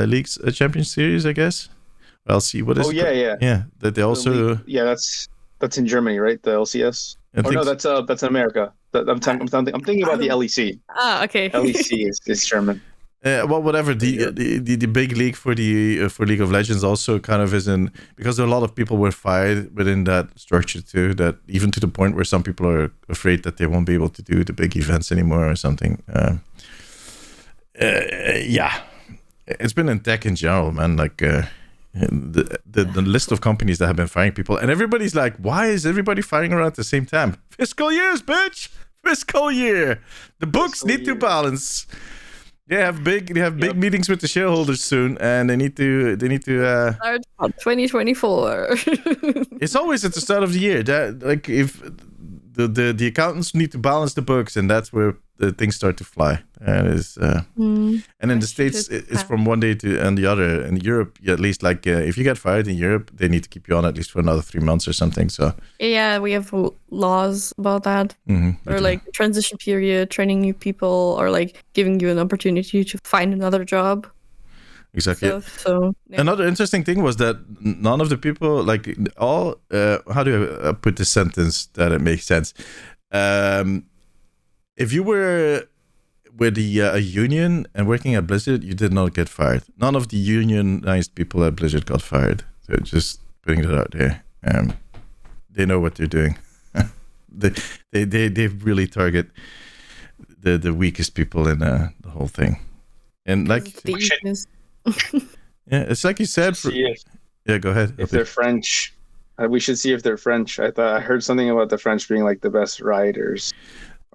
Leagues Champions Series, I guess. LC. What is?
Oh yeah.
That they also.
That's in Germany, right? The LCS. That's in America. I'm thinking about the LEC.
Ah, okay.
LEC is German.
Well, whatever. The big league for League of Legends also kind of isn't, because a lot of people were fired within that structure too. That even to the point where some people are afraid that they won't be able to do the big events anymore or something. Yeah, it's been in tech in general, man. The list of companies that have been firing people, and everybody's like, why is everybody firing around at the same time? Fiscal years, bitch. Fiscal year. The books need to balance. They have big meetings with the shareholders soon, and they need to
Start on 2024.
It's always at the start of the year that if the accountants need to balance the books, and that's where the things start to fly. And in the States, it's from one day to and the other. In Europe, at least, if you get fired in Europe, they need to keep you on at least for another 3 months or something. So
yeah, we have laws about that. Or transition period, training new people, or giving you an opportunity to find another job.
Exactly.
So yeah.
Another interesting thing was that none of the people, how do I put this sentence that it makes sense? If you were with a union and working at Blizzard, you did not get fired. None of the unionized people at Blizzard got fired. So just putting it out there. They know what they're doing. They really target the weakest people in the whole thing. And yeah, it's like you said. Yeah, go ahead.
If they're French, we should see if they're French. I heard something about the French being the best writers.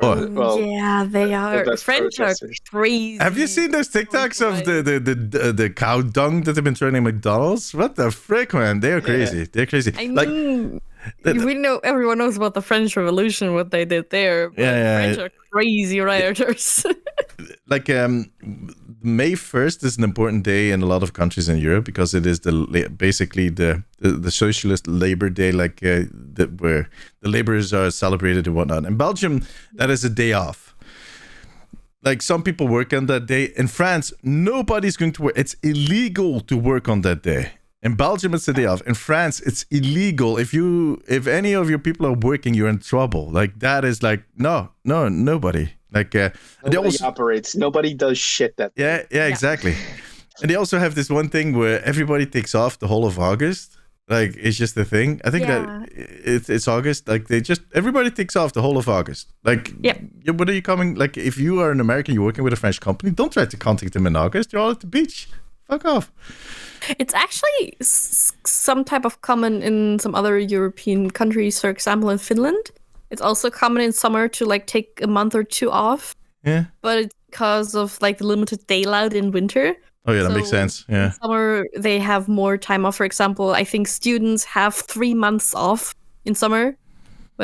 Yeah, they are. The French are crazy.
Have you seen those TikToks of the cow dung that they've been throwing at McDonald's? What the frick, man? They are crazy. Yeah. They're crazy.
I mean, we know everyone knows about the French Revolution, what they did there. But French are crazy rioters.
May 1st is an important day in a lot of countries in Europe because it is basically the socialist Labor Day, where the laborers are celebrated and whatnot. In Belgium, that is a day off. Some people work on that day. In France, nobody's going to work. It's illegal to work on that day. In Belgium, it's a day off. In France, it's illegal. If any of your people are working, you're in trouble. That is nobody.
Nobody operates. Nobody does shit that day.
Yeah, exactly. And they also have this one thing where everybody takes off the whole of August. Like, it's just the thing. I think that it's August. Like, everybody takes off the whole of August. Like, what are you coming? Like, if you are an American, you're working with a French company, don't try to contact them in August. You're all at the beach. Fuck off.
It's actually some type of common in some other European countries. For example, in Finland, it's also common in summer to like take a month or two off.
Yeah.
But it's because of like the limited daylight in winter.
Oh yeah, that makes sense. Yeah.
In summer, they have more time off. For example, I think students have 3 months off in summer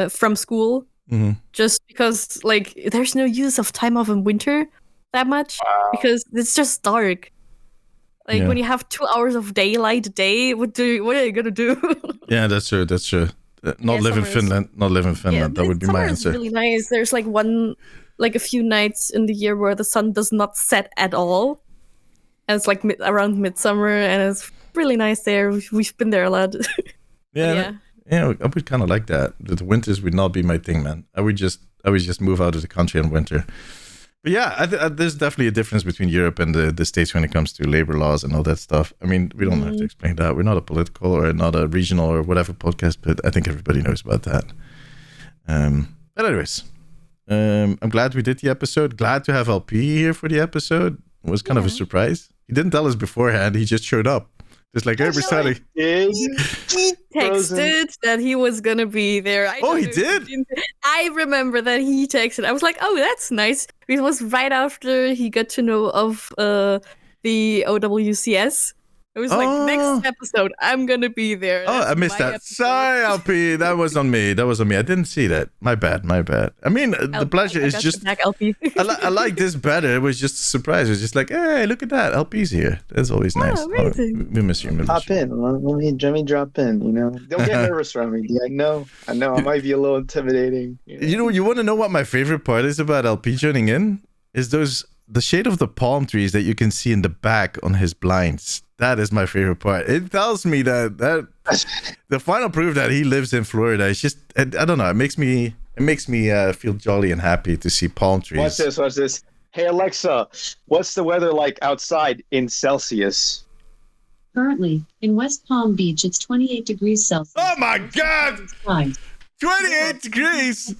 from school, just because like there's no use of time off in winter that much because it's just dark. Like when you have 2 hours of daylight a day, what are you gonna do?
Yeah, that's true. That's true. Not live in Finland. Not live in Finland. That would be my answer.
It's really nice. There's like a few nights in the year where the sun does not set at all. And it's like around midsummer, and it's really nice there. We've been there a lot.
Yeah, I would kind of like that. The winters would not be my thing, man. I would just move out of the country in winter. But yeah, there's definitely a difference between Europe and the States when it comes to labor laws and all that stuff. I mean, we don't have to explain that. We're not a political or not a regional or whatever podcast, but I think everybody knows about that. But anyways, I'm glad we did the episode. Glad to have LP here for the episode. It was kind of a surprise. He didn't tell us beforehand. He just showed up. Just like every Saturday.
He texted that he was going to be there.
He did?
I remember that he texted. I was like, oh, that's nice. It was right after he got to know of the OWCS. It was like, next episode, I'm going to be there.
That's I missed that. Episode. Sorry, LP. That was on me. I didn't see that. My bad. I mean, the pleasure is just...
Back, LP.
I like this better. It was just a surprise. It was just like, hey, look at that. LP's here. That's always nice.
Amazing.
We miss you.
Pop in. Let me drop in, Don't get nervous around me. I know. I might be a little intimidating.
You want to know what my favorite part is about LP joining in? Is the shade of the palm trees that you can see in the back on his blinds. That is my favorite part. It tells me that the final proof that he lives in Florida. It's just I don't know. It makes me feel jolly and happy to see palm trees.
Watch this. Hey Alexa, what's the weather like outside in Celsius?
Currently, in West Palm Beach, it's 28 degrees Celsius.
Oh my God! 28 degrees!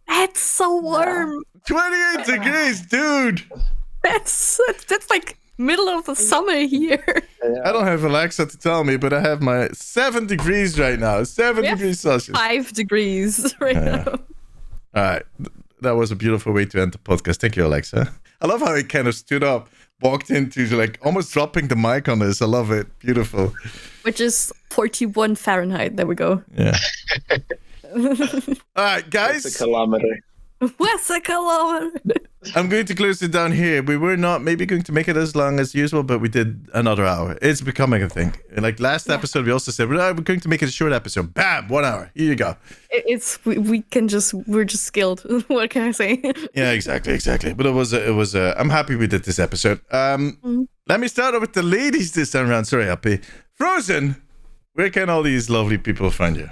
That's so warm.
28 degrees, dude!
That's like middle of the summer here.
I don't have Alexa to tell me, but I have my 7 degrees right now. 7 degrees Celsius.
5 degrees now.
All right. That was a beautiful way to end the podcast. Thank you, Alexa. I love how he kind of stood up, walked into like almost dropping the mic on us. I love it. Beautiful.
Which is 41 Fahrenheit. There we go.
Yeah. All right, guys.
What's a kilometer?
What's a kilometer?
I'm going to close it down here. We were not maybe going to make it as long as usual, but we did another hour. It's becoming a thing. Like last episode, we also said we're going to make it a short episode. Bam, 1 hour. Here you go.
We're just skilled. What can I say?
Yeah, exactly. But it was. I'm happy we did this episode. Let me start off with the ladies this time around. Sorry, happy. Frozen. Where can all these lovely people find you?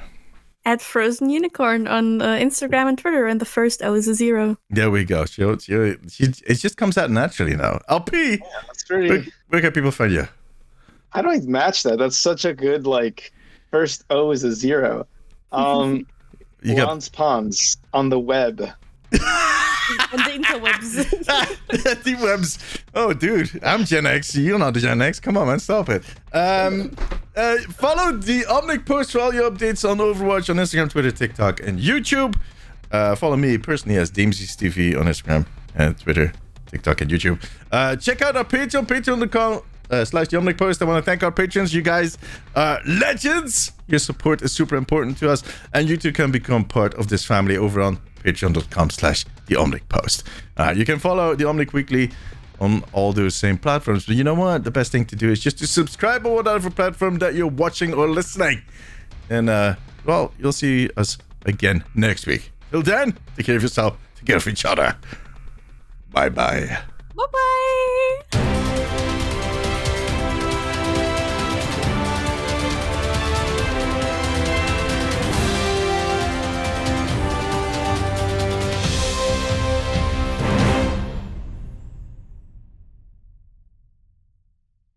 At Frozen Unicorn on Instagram and Twitter, and the first O is a 0.
There we go. It just comes out naturally now. LP,
that's pretty.
Where can people find you?
I don't match that. That's such a good first O is a 0. Ponds on the web.
On the interwebs.
The webs. Oh, dude, I'm Gen X. You're not Gen X. Come on, man, stop it. Follow the Omnic Post for all your updates on Overwatch on Instagram, Twitter, TikTok, and YouTube. Follow me personally as DamesTV on Instagram and Twitter, TikTok, and YouTube. Check out our Patreon, patreon.com/the Omnic Post. I want to thank our patrons. You guys are legends. Your support is super important to us, and you too can become part of this family over on patreon.com/the Omnic Post. You can follow the Omnic Weekly on all those same platforms. But you know what? The best thing to do is just to subscribe on whatever platform that you're watching or listening. And, you'll see us again next week. Till then, take care of yourself. Take care of each other. Bye-bye.
Bye-bye.